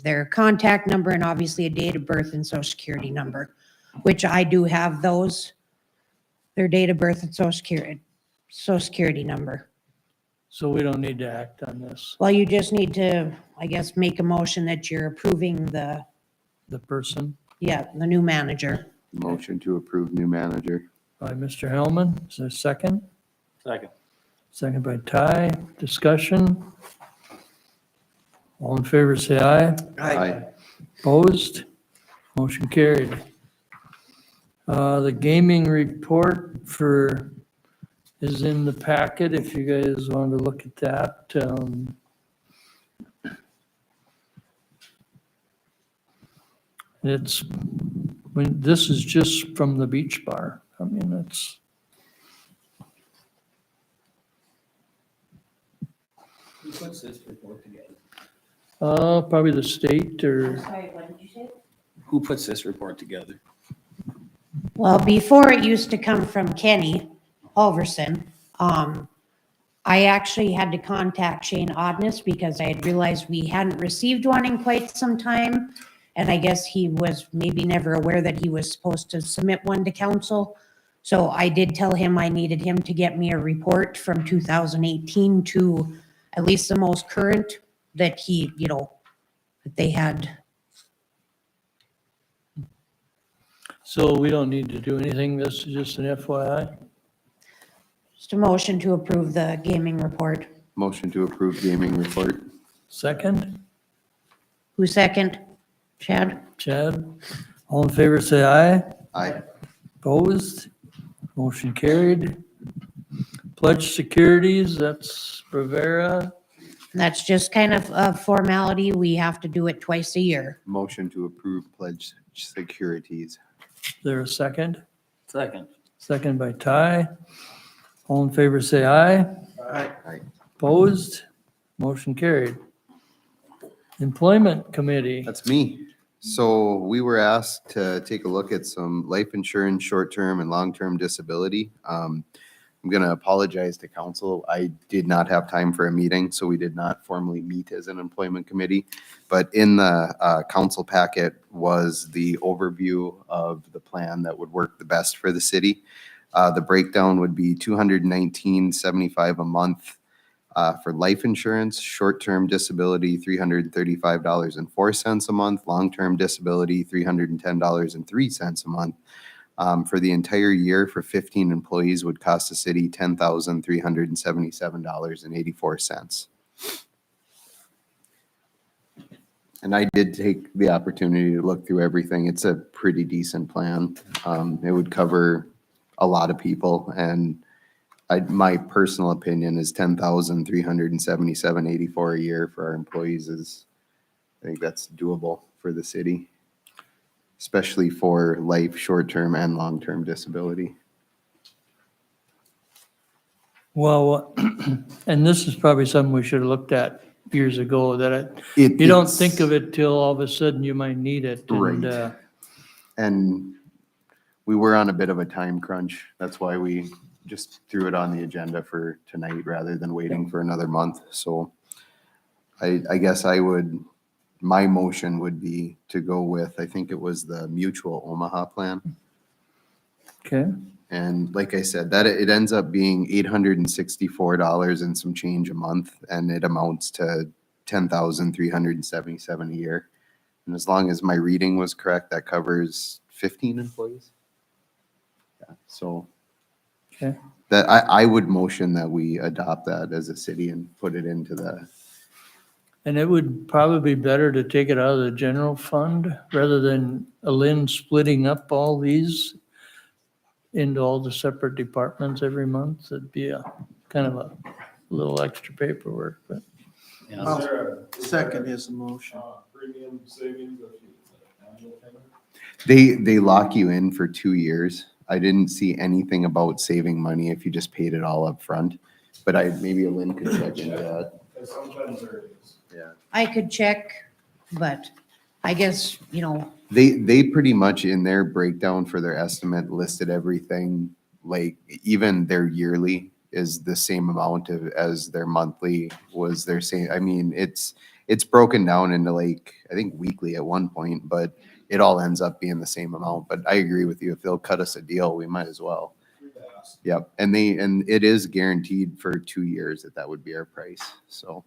their contact number, and obviously a date of birth and social security number, which I do have those, their date of birth and social security number. so we don't need to act on this. Well, you just need to, I guess, make a motion that you're approving the person the new manager. Motion to approve new manager. by Mr. Hellman. Is there a second? Second. Second by Ty. Discussion? All in favor, say aye. Aye. Opposed? Motion carried. The gaming report is in the packet if you guys want to look at that. This is just from the beach bar. I mean, it's. Who puts this report together? Probably the state or, Sorry, what did you say? Who puts this report together? Well, before it used to come from Kenny Halverson. I actually had to contact Shane Odness because I had realized we hadn't received one in quite some time. And I guess he was maybe never aware that he was supposed to submit one to council. So I did tell him I needed him to get me a report from 2018 to at least the most current that he, that they had. So we don't need to do anything. This is just an FYI. Just a motion to approve the gaming report. Motion to approve gaming report. Second, Who second? Chad? Chad. All in favor, say aye. Aye. Opposed? Motion carried. Pledge securities, that's Rivera. That's just kind of a formality. We have to do it twice a year. Motion to approve pledge securities. Is there a second? Second. Second by Ty. All in favor, say aye. Aye. Opposed? Motion carried. Employment Committee. That's me. So we were asked to take a look at some life insurance, short-term and long-term disability. I'm going to apologize to council. I did not have time for a meeting, so we did not formally meet as an employment committee. But in the council packet was the overview of the plan that would work the best for the city. The breakdown would be $219.75 a month for life insurance, short-term disability, $335.04 a month, long-term disability, $310.03 a month. For the entire year for 15 employees would cost the city $10,377.84. And I did take the opportunity to look through everything. It's a pretty decent plan. It would cover a lot of people, and my personal opinion is $10,377.84 a year for our employees is, I think that's doable for the city, especially for life, short-term and long-term disability. Well, and this is probably something we should have looked at years ago, that you don't think of it till all of a sudden you might need it. And, Right. And we were on a bit of a time crunch. That's why we just threw it on the agenda for tonight rather than waiting for another month. So I guess my motion would be to go with, I think it was the Mutual Omaha plan. Okay, And like I said, that it ends up being $864 and some change a month, and it amounts to $10,377 a year. And as long as my reading was correct, that covers 15 employees. Yeah, so okay. that I would motion that we adopt that as a city and put it into the, And it would probably be better to take it out of the general fund rather than Lynn splitting up all these into all the separate departments every month. It'd be a kind of a little extra paperwork, but I'll second his motion. Premium savings of annual payment? they lock you in for 2 years. I didn't see anything about saving money if you just paid it all up front, but maybe Lynn could check into that. And sometimes there is. Yeah. I could check, but I guess, They pretty much in their breakdown for their estimate listed everything, like even their yearly is the same amount as their monthly was their same. I mean, it's broken down into like, I think weekly at one point, but it all ends up being the same amount. But I agree with you. If they'll cut us a deal, we might as well. Yep. And it is guaranteed for 2 years that would be our price. So.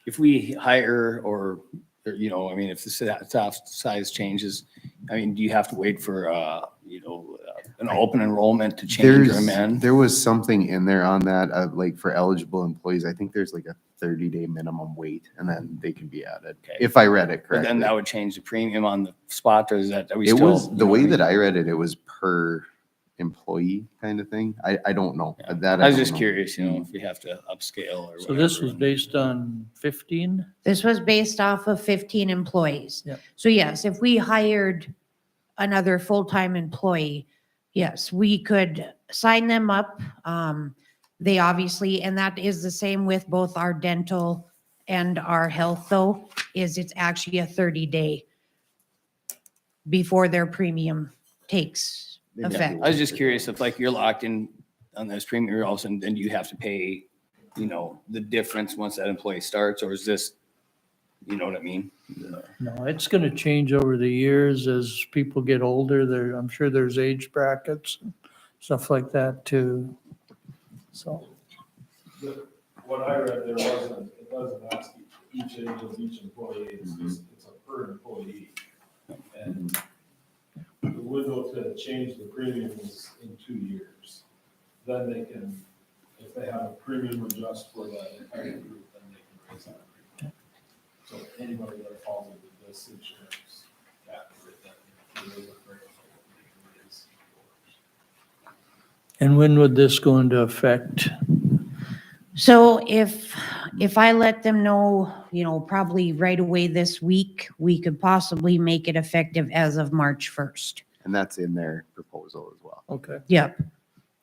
If we hire or, I mean, if the staff size changes, I mean, do you have to wait for, an open enrollment to change them in? There was something in there on that, like for eligible employees, I think there's like a 30-day minimum wait and then they can be added. Okay. If I read it But correctly. then that would change the premium on the spot, or is that, are we It still? was, the way that I read it, it was per employee kind of thing. I don't know. Yeah. That I was don't just know. curious, if we have to upscale or so this was whatever. based on 15? this was based off of 15 employees. Yeah. So yes, if we hired another full-time employee, yes, we could sign them up. They obviously, and that is the same with both our dental and our health though, is it's actually a 30-day before their premium takes effect. I was just curious if like you're locked in on this premium, also, and then you have to pay, you know, the difference once that employee starts, or is this, you know what I mean? No, it's gonna change over the years as people get older. There, I'm sure there's age brackets, and stuff like that too. So, What I read, it doesn't ask each age of each employee, it's a per employee. And the window to change the premium is in 2 years. Then they can, if they have a premium adjust for that entire group, then they can raise that premium. So anybody that falls into this insurance category, that they raise a premium, they can raise. and when would this go into effect? So if I let them know, you know, probably right away this week, we could possibly make it effective as of March 1st. And that's in their proposal as well. Okay, Yep.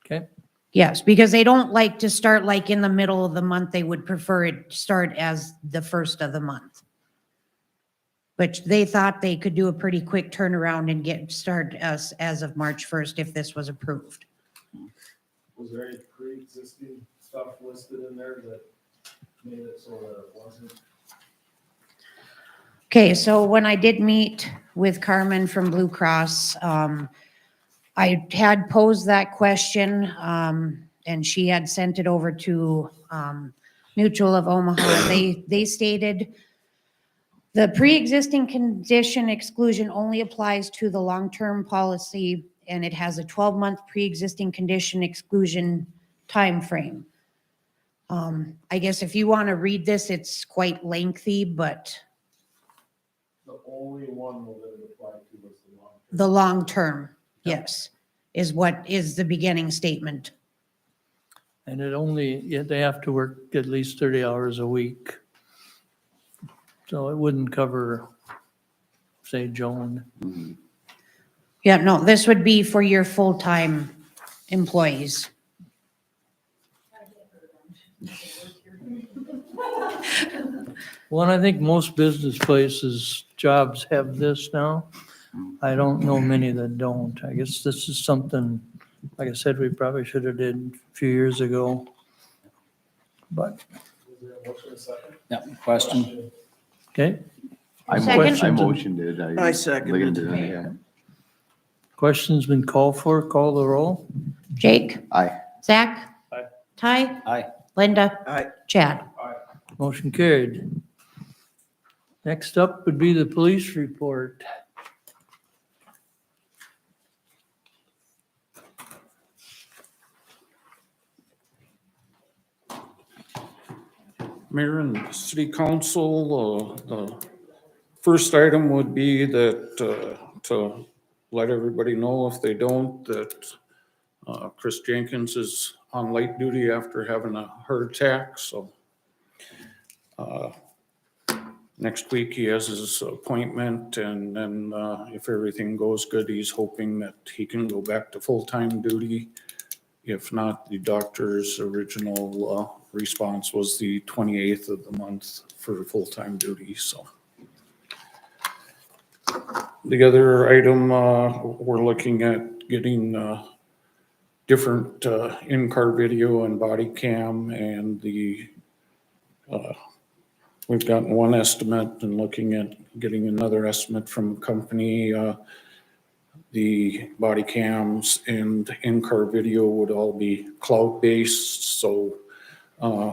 okay, Yes, because they don't like to start like in the middle of the month. They would prefer it start as the first of the month. But they thought they could do a pretty quick turnaround and get started as of March 1st if this was approved. Was there any pre-existing stuff listed in there that made it so that it wasn't? Okay, so when I did meet with Carmen from Blue Cross, I had posed that question, and she had sent it over to Mutual of Omaha. They stated the pre-existing condition exclusion only applies to the long-term policy, and it has a 12-month pre-existing condition exclusion timeframe. I guess if you want to read this, it's quite lengthy, but The only one that it applied to was the long. the long-term, yes, is what is the beginning statement. and it only, yeah, they have to work at least 30 hours a week. So it wouldn't cover, say, Joan. Yeah, no, this would be for your full-time employees. Well, and I think most business places, jobs have this now. I don't know many that don't. I guess this is something, like I said, we probably should have did a few years ago. But, Was there a motion and a second? Yeah, question? okay, I Second. motioned it. I seconded it. Yeah. question's been called for, call the roll. Jake? Aye. Zach? Aye. Ty? Aye. Linda? Aye. Chad? Motion carried. Next up would be the police report. Mayor and City Council, the first item would be that, to let everybody know if they don't, that Chris Jenkins is on light duty after having a heart attack, so next week he has his appointment, and then if everything goes good, he's hoping that he can go back to full-time duty. If not, the doctor's original response was the 28th of the month for full-time duty, so. The other item, we're looking at getting different in-car video and body cam, and the, we've gotten one estimate and looking at getting another estimate from a company. The body cams and in-car video would all be cloud-based, so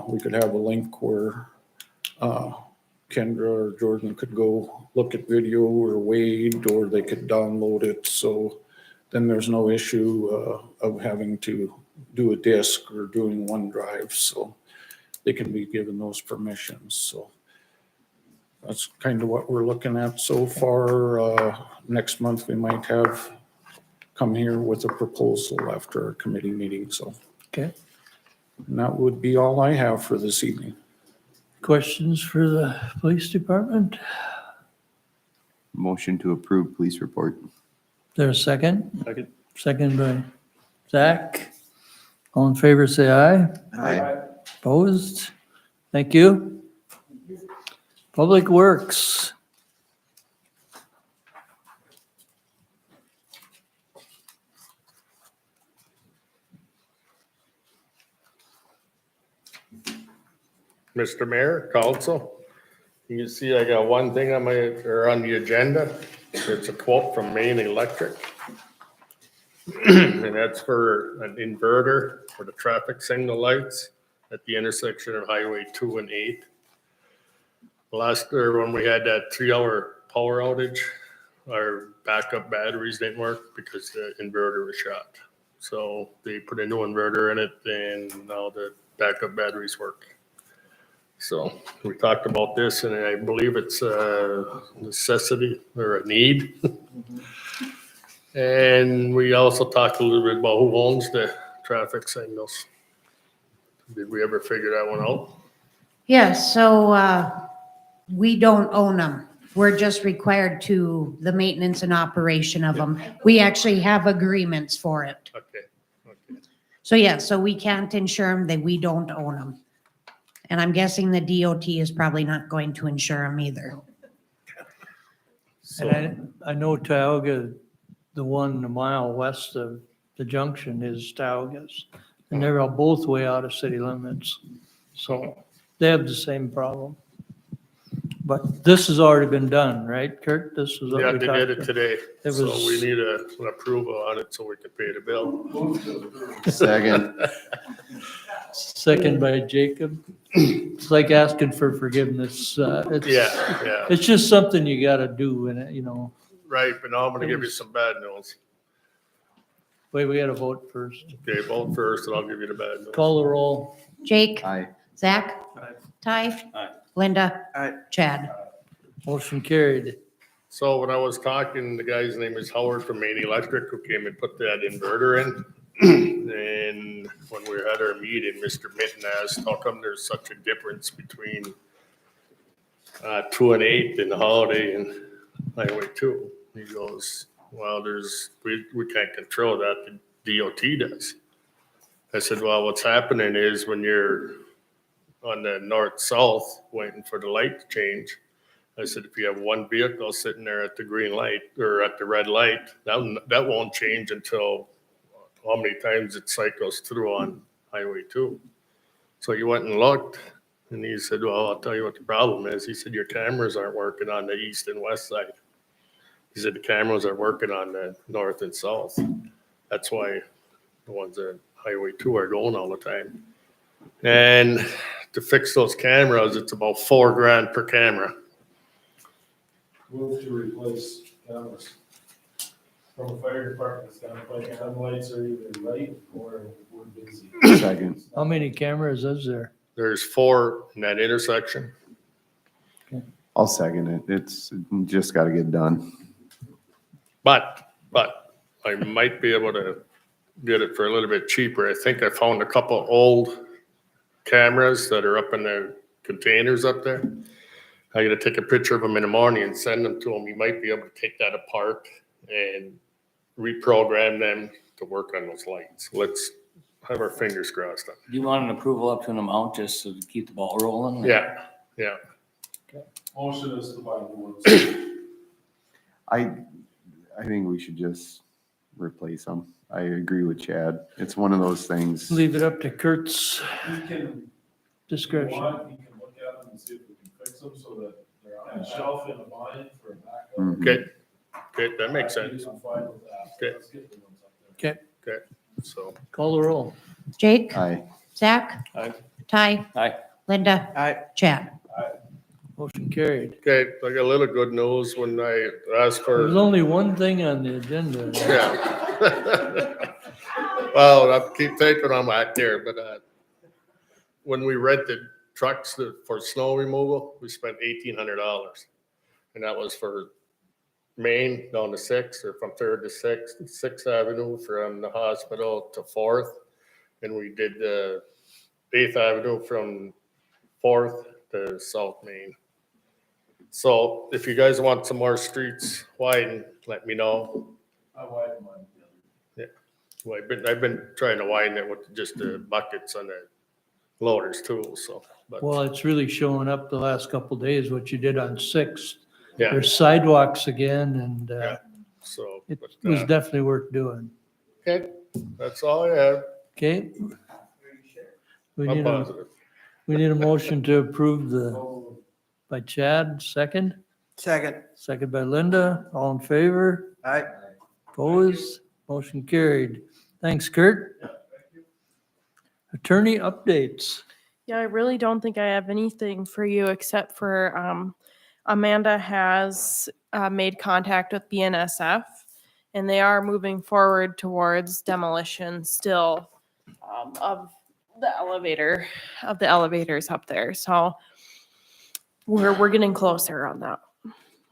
we could have a link where Kendra or Jordan could go look at video, or Wade, or they could download it. So then there's no issue of having to do a disk or doing OneDrive. So they can be given those permissions. So that's kind of what we're looking at so far. Next month, we might have come here with a proposal after our committee meeting. So, Okay, and that would be all I have for this evening. questions for the police department? Motion to approve police report. Is there a second? Second. Second by Zach. All in favor, say aye. Aye. Opposed? Thank you. Public Works. Mr. Mayor, Council, you can see I got one thing on on the agenda. It's a quote from Maine Electric. And that's for an inverter for the traffic signal lights at the intersection of Highway 2 and 8. Last year, when we had that 3-hour power outage, our backup batteries didn't work because the inverter was shot. So they put a new inverter in it, and now the backup batteries work. So we talked about this, and I believe it's a necessity or a need. And we also talked a little bit about who owns the traffic signals. Did we ever figure that one out? Yes, so we don't own them. We're just required to the maintenance and operation of them. We actually have agreements for it. Okay. So yeah, so we can't insure them, that we don't own them. And I'm guessing the DOT is probably not going to insure them either. So, And I know Tioga, the one a mile west of the junction is Tioga's. And they're all both way out of city limits. So they have the same problem. But this has already been done, right, Kurt? This was what yeah, we they talked did it about. today. It So was- we need an approval on it so we can pay the bill. Second. Second by Jacob. It's like asking for forgiveness. Yeah. It's just something you gotta do and, Right, but now I'm gonna give you some bad news. wait, we gotta vote first. Okay, vote first and I'll give you the bad news. Call the roll. Jake? Aye. Zach? Ty? Linda? Chad? Motion carried. So when I was talking, the guy's name is Howard from Maine Electric, who came and put that inverter in. And when we had our meeting, Mr. Minton asked, how come there's such a difference between 2 and 8 and the Holiday and Highway 2? He goes, well, we can't control that, the DOT does. I said, well, what's happening is when you're on the north-south waiting for the light to change, I said, if you have one vehicle sitting there at the green light or at the red light, that won't change until how many times it cycles through on Highway 2. So you went and looked, and he said, well, I'll tell you what the problem is. He said, your cameras aren't working on the east and west side. He said, the cameras are working on the north and south. That's why the ones at Highway 2 are going all the time. And to fix those cameras, it's about $4,000 per camera. Move to replace cameras. From a fire department standpoint, some lights are either right or we're busy. Second. How many cameras is there? There's 4 in that intersection. I'll second it. It's just got to get done. But I might be able to get it for a little bit cheaper. I think I found a couple old cameras that are up in the containers up there. I gotta take a picture of them in the morning and send them to him. You might be able to take that apart and reprogram them to work on those lights. Let's have our fingers crossed on Do you want an approval up to an amount just to keep the ball rolling? it. Yeah. Motion is to buy new ones. I think we should just replace them. I agree with Chad. It's one of those things. Leave it up to Kurt's You can, discretion. you can look at them and see if we can fix them so that they're on the shelf in a bind for a backup. Mhm. Okay, that makes sense. I'm fine with that. Okay. Let's get the ones up there. Okay, So, call the roll. Jake? Aye. Zach? Aye. Ty? Aye. Linda? Chad? Motion carried. okay, I got a little good news when I asked There's for, only one thing on the agenda. yeah. Well, I keep thinking I'm back there, but, when we rented trucks for snow removal, we spent $1,800. And that was for Main down to 6th, or from 3rd to 6th Avenue from the hospital to 4th. And we did 8th Avenue from 4th to South Main. So if you guys want some more streets widened, let me know. I widen mine. Yeah, well, I've been trying to widen it with just the buckets on the loaders too, so. But Well, it's really showing up the last couple days, what you did on 6th. yeah, There's sidewalks again, and Yeah. so. it but, was definitely worth doing. Okay, that's all I have. Okay? We I'm need a positive. We need a motion to approve by Chad, second. Second by Linda. All in favor? Aye. Opposed? Motion carried. Thanks, Kurt. Attorney updates. Yeah, I really don't think I have anything for you except for Amanda has made contact with BNSF and they are moving forward towards demolition still of the elevators up there. So we're getting closer on that.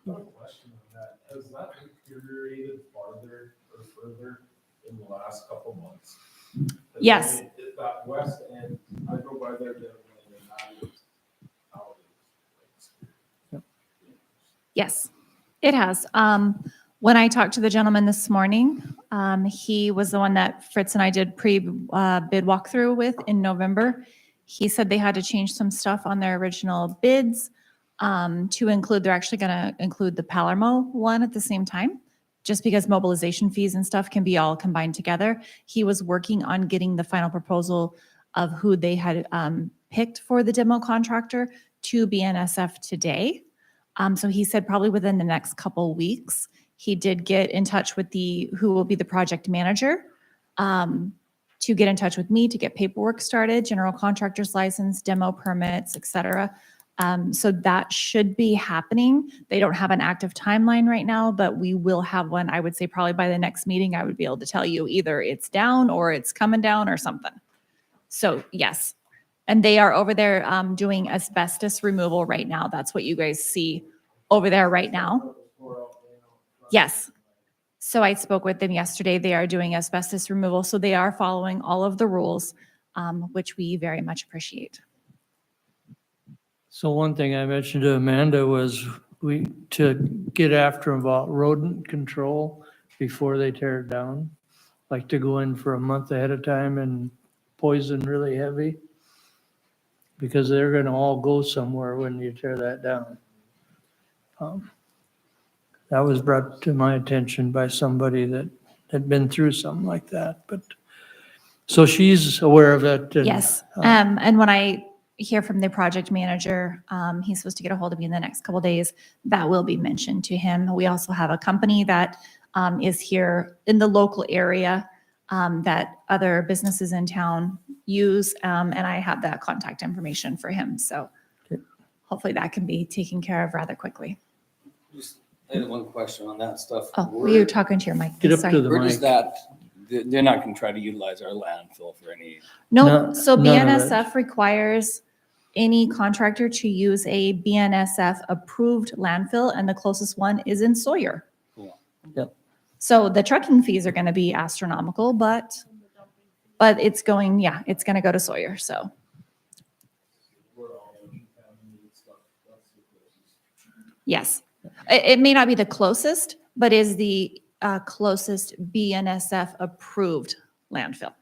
Got a question on that. Has that deteriorated farther or further in the last couple months? Yes. That west end, I go by there, and that is out. Yes, it has. When I talked to the gentleman this morning, he was the one that Fritz and I did bid walkthrough with in November. He said they had to change some stuff on their original bids to include, they're actually going to include the Palermo one at the same time, just because mobilization fees and stuff can be all combined together. He was working on getting the final proposal of who they had picked for the demo contractor to BNSF today. So he said probably within the next couple weeks, he did get in touch with who will be the project manager to get in touch with me to get paperwork started, general contractor's license, demo permits, et cetera. So that should be happening. They don't have an active timeline right now, but we will have one. I would say probably by the next meeting, I would be able to tell you either it's down or it's coming down or something. So yes. And they are over there doing asbestos removal right now. That's what you guys see over there right now. Yes. So I spoke with them yesterday. They are doing asbestos removal. So they are following all of the rules, which we very much appreciate. So one thing I mentioned to Amanda was to get after them about rodent control before they tear it down. Like to go in for a month ahead of time and poison really heavy. Because they're gonna all go somewhere when you tear that down. That was brought to my attention by somebody that had been through something like that, but, so she's aware of it. and, Yes. And when I hear from the project manager, he's supposed to get a hold of me in the next couple of days. That will be mentioned to him. We also have a company that is here in the local area that other businesses in town use, and I have that contact information for him. So hopefully that can be taken care of rather quickly. Just, I had one question on that stuff. Oh, you're talking to your mic. Get up Sorry. to the Where does mic. that, they're not gonna try to utilize our landfill for any, No, so none of it. BNSF requires any contractor to use a BNSF approved landfill, and the closest one is in Sawyer. Cool. Yep. So the trucking fees are going to be astronomical, but it's going, yeah, it's going to go to Sawyer. So yes, it may not be the closest, but is the closest BNSF approved landfill.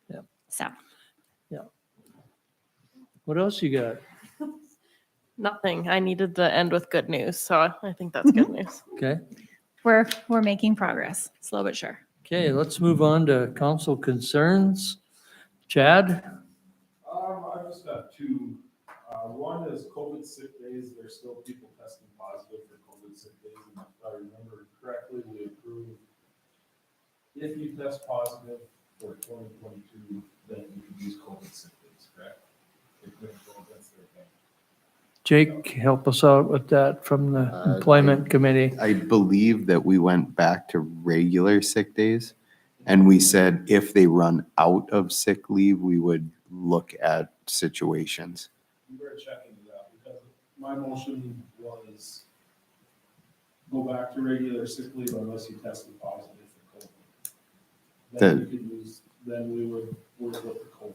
Yep. So. What else you got? Nothing. I needed to end with good news, so I think that's good news. Okay, We're making progress, slow but sure. okay, let's move on to council concerns. Chad? I just got two. One is COVID sick days. There's still people testing positive for COVID sick days. And if I remember correctly, we approved if you test positive for 2022, then you can use COVID sick days, correct? They couldn't go against their thing. Jake, help us out with that from the employment committee. I believe that we went back to regular sick days. And we said if they run out of sick leave, we would look at situations. You better check into that because my motion was go back to regular sick leave unless you tested positive for COVID. Then you could use, then we would work with the COVID.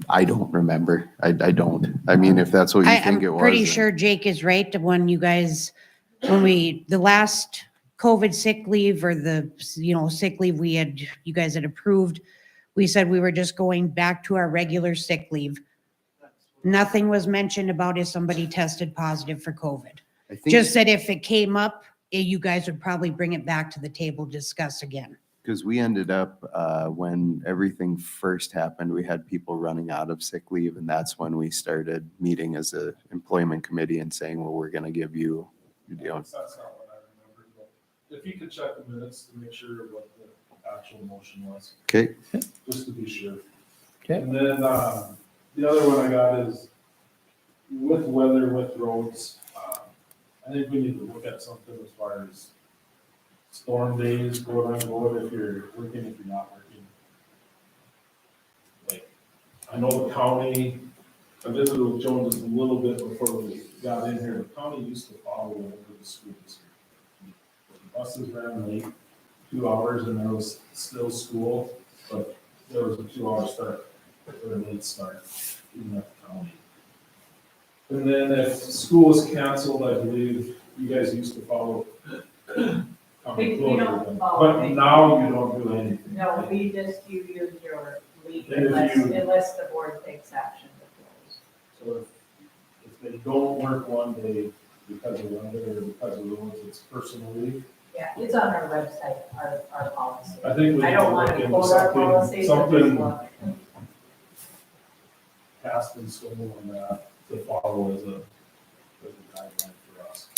I don't remember. I don't. I mean, if that's what you think it I'm was. pretty then- sure Jake is right. When you guys, the last COVID sick leave or the, sick leave you guys had approved, we said we were just going back to our regular sick leave. Nothing was mentioned about if somebody tested positive for COVID. I think- Just said if it came up, you guys would probably bring it back to the table, discuss again. Because we ended up, when everything first happened, we had people running out of sick leave, and that's when we started meeting as a employment committee and saying, well, we're gonna give you, you know, That's not what I remember, but if you could check the minutes to make sure what the actual motion was, okay, just to be sure. Okay. And then, the other one I got is with weather, with roads, I think we need to look at something as far as storm days, quote unquote, if you're working, if you're not working. Like, I know the county, I visited with Jones a little bit before we got in here, the county used to follow over the schools. The buses ran late, 2 hours, and there was still school, but there was a 2-hour start, or a late start, even at the county. And then if school was canceled, I believe you guys used to follow. We don't follow But anything. now you don't do anything. No, we just, you use your leave And if unless the board takes action to close. So if they don't work one day because of weather or because of roads, it's personal leave. Yeah, it's on our website, our policy. I think we I need don't to want look to into quote our policy, but just something look. cast in stone on that to follow as a guideline for us.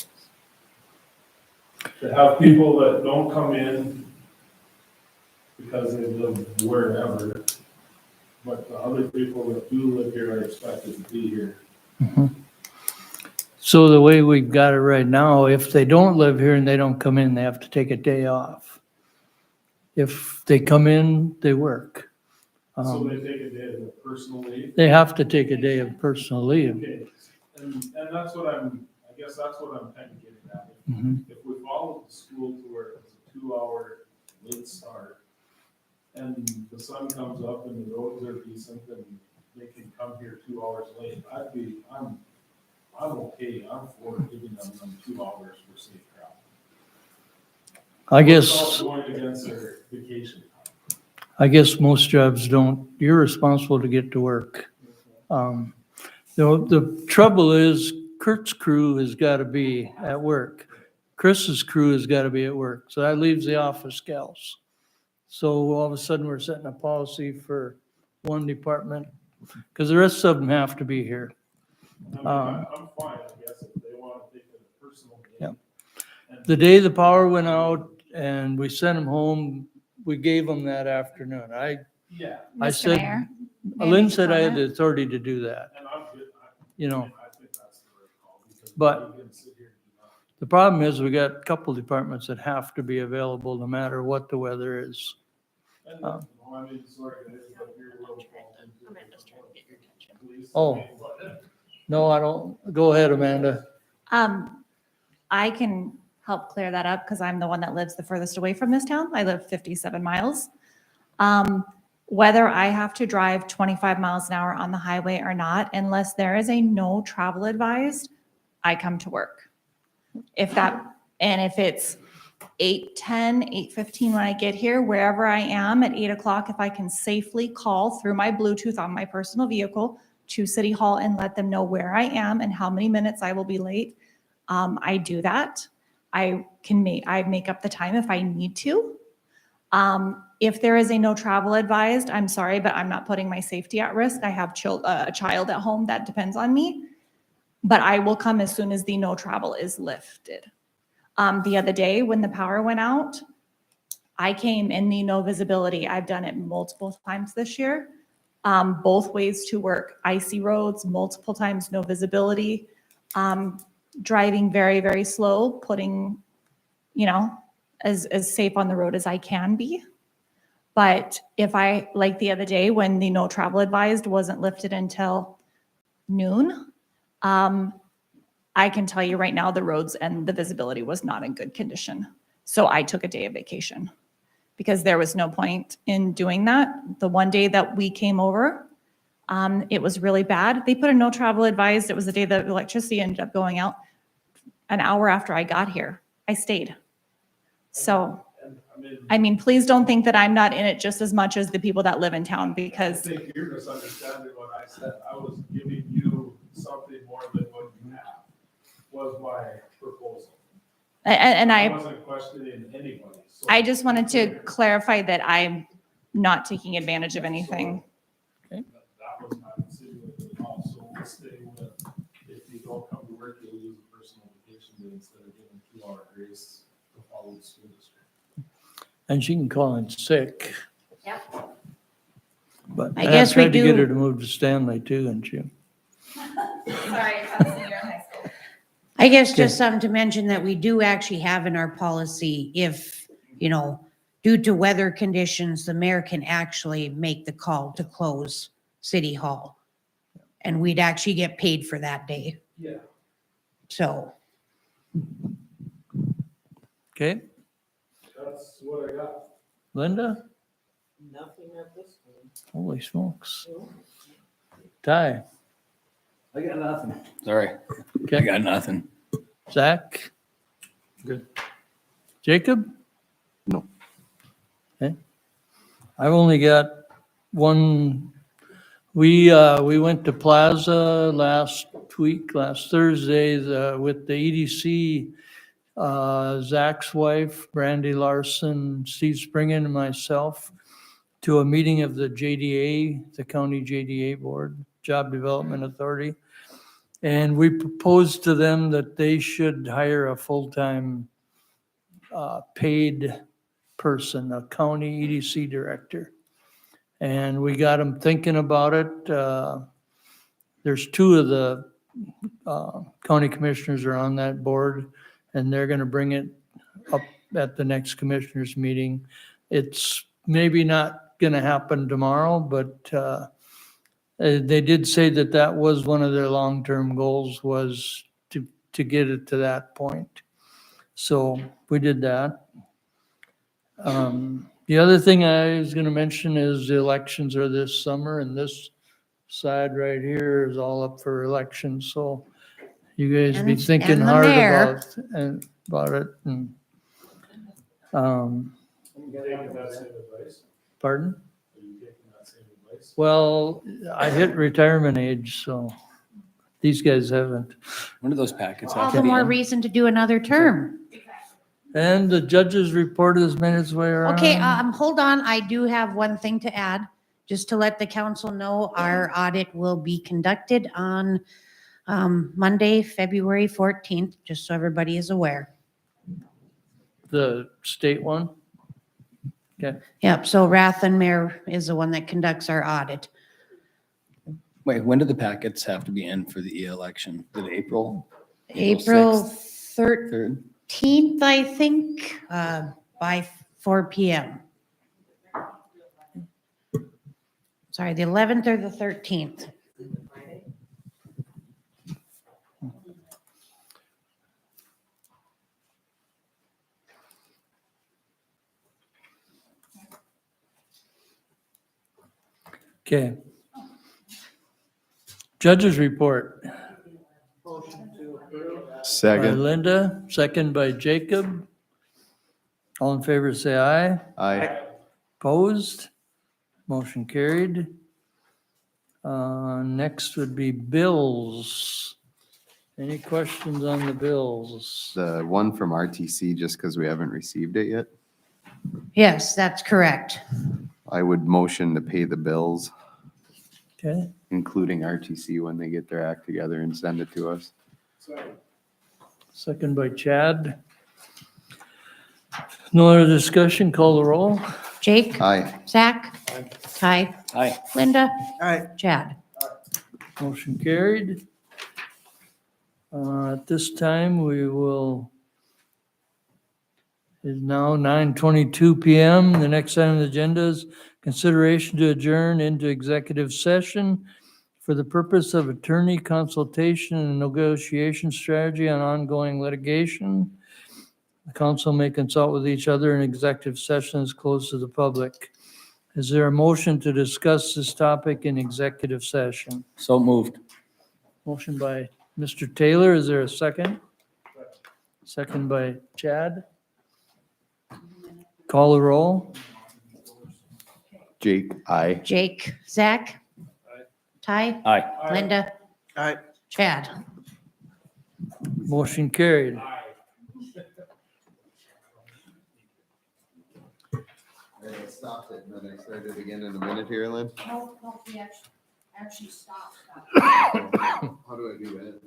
To have people that don't come in because they live wherever, but the other people that do live here are expected to be here. So the way we've got it right now, if they don't live here and they don't come in, they have to take a day off. If they come in, they work. So they take a day of personal leave. They have to take a day of personal leave. Okay, and that's what I guess that's what I'm kind of getting at. Mhm. If we follow the school to where it's a 2-hour late start, and the sun comes up and the roads are decent, and they can come here 2 hours late, I'm okay, I'm for giving them 2 hours for safe travel. I guess. It's not going against their vacation time. I guess most jobs don't, you're responsible to get to work. The trouble is Kurt's crew has got to be at work. Chris's crew has got to be at work. So that leaves the office gals. So all of a sudden we're setting a policy for one department because the rest of them have to be here. I mean, I'm fine, I guess, if they want to take a personal day. Yeah. The day the power went out and we sent them home, we gave them that afternoon. Yeah. I Mr. said, Mayor, Lynn said I had the comment? authority to do that, And I'm good. you know. I think that's the right call, because But- we can sit here and do nothing. The problem is we got a couple departments that have to be available no matter what the weather is. And, I mean, sorry, guys, but your roll call into the police. Oh. No, I don't. Go ahead, Amanda. I can help clear that up because I'm the one that lives the furthest away from this town. I live 57 miles. Whether I have to drive 25 miles an hour on the highway or not, unless there is a no travel advised, I come to work. If it's 8:10, 8:15 when I get here, wherever I am at 8 o'clock, if I can safely call through my Bluetooth on my personal vehicle to City Hall and let them know where I am and how many minutes I will be late, I do that. I make up the time if I need to. If there is a no travel advised, I'm sorry, but I'm not putting my safety at risk. I have a child at home that depends on me, but I will come as soon as the no travel is lifted. The other day when the power went out, I came in the no visibility. I've done it multiple times this year, both ways to work. Icy roads, multiple times no visibility, driving very, very slow, putting, as safe on the road as I can be. But if like the other day when the no travel advised wasn't lifted until noon, I can tell you right now, the roads and the visibility was not in good condition. So I took a day of vacation because there was no point in doing that. The one day that we came over, it was really bad. They put a no travel advised. It was the day that electricity ended up going out. An hour after I got here, I stayed. So, I mean, please don't think that I'm not in it just as much as the people that live in town I because, think you're misunderstanding what I said. I was giving you something more than what you have, was my proposal. And I, wasn't questioning anybody. So I just wanted to clarify that I'm not taking advantage of anything. that was not insinuated at all. So we'll stay with, if you don't come to work, you'll use a personal vacation day instead of giving 2-hour grace to follow the school district. And she can call in sick. Yep. But I guess we tried to get do- her to move to Stanley too, and she, Sorry, I was senior in high school. I guess just something to mention that we do actually have in our policy, if, you know, due to weather conditions, the mayor can actually make the call to close City Hall. And we'd actually get paid for that day. Yeah. So, okay, That's what I got. Linda? Nothing at this point. Holy smokes. Ty, I got nothing. Sorry, I okay, got nothing. Zach? Good. Jacob? No. Okay. I've only got one. We went to Plaza last Thursday, with the EDC, Zach's wife, Brandy Larson, Steve Springen, and myself, to a meeting of the JDA, the county JDA board, Job Development Authority. And we proposed to them that they should hire a full-time paid person, a county EDC director. And we got them thinking about it. There's two of the county commissioners are on that board, and they're gonna bring it up at the next commissioners meeting. It's maybe not gonna happen tomorrow, but they did say that that was one of their long-term goals, was to get it to that point. So we did that. The other thing I was gonna mention is the elections are this summer, and this side right here is all up for election, so you guys be And- thinking and the hard mayor. about it, and, Are you taking that same advice? pardon? Are you taking that same advice? Well, I hit retirement age, so these guys haven't. When do those packets all have the to be more in? reason to do another term. And the judges report has made its way around. Okay, hold on. I do have one thing to add, just to let the council know, our audit will be conducted on Monday, February 14th, just so everybody is aware. The state one? Okay, Yep, so Rath and Mayor is the one that conducts our audit. Wait, when do the packets have to be in for the election? Is it April? April 6th, 13th, 3rd? I think, by 4 PM. Sorry, the 11th or the 13th. okay. Judges report. By Second. Linda, second by Jacob. All in favor, say aye. Aye. Opposed? Motion carried. Next would be bills. Any questions on the bills? The one from RTC, just because we haven't received it yet. Yes, that's correct. I would motion to pay the bills, Okay, including RTC, when they get their act together and send it to us. second by Chad. No other discussion, call the roll. Jake? Aye. Zach? Ty? Aye. Linda? All right, Chad? Motion carried. At this time, we will, it's now 9:22 PM. The next item on the agenda is consideration to adjourn into executive session for the purpose of attorney consultation and negotiation strategy on ongoing litigation. The council may consult with each other in executive sessions closed to the public. Is there a motion to discuss this topic in executive session? So moved. Motion by Mr. Taylor, is there a second? Second by Chad. Call the roll. Jake, aye. Jake? Zach? Ty? Aye. Linda? all right. Chad? Motion carried. I stopped it and then I started again in a minute here, Lynn. No, we actually stopped. How do I do that?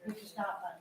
Hit the stop button.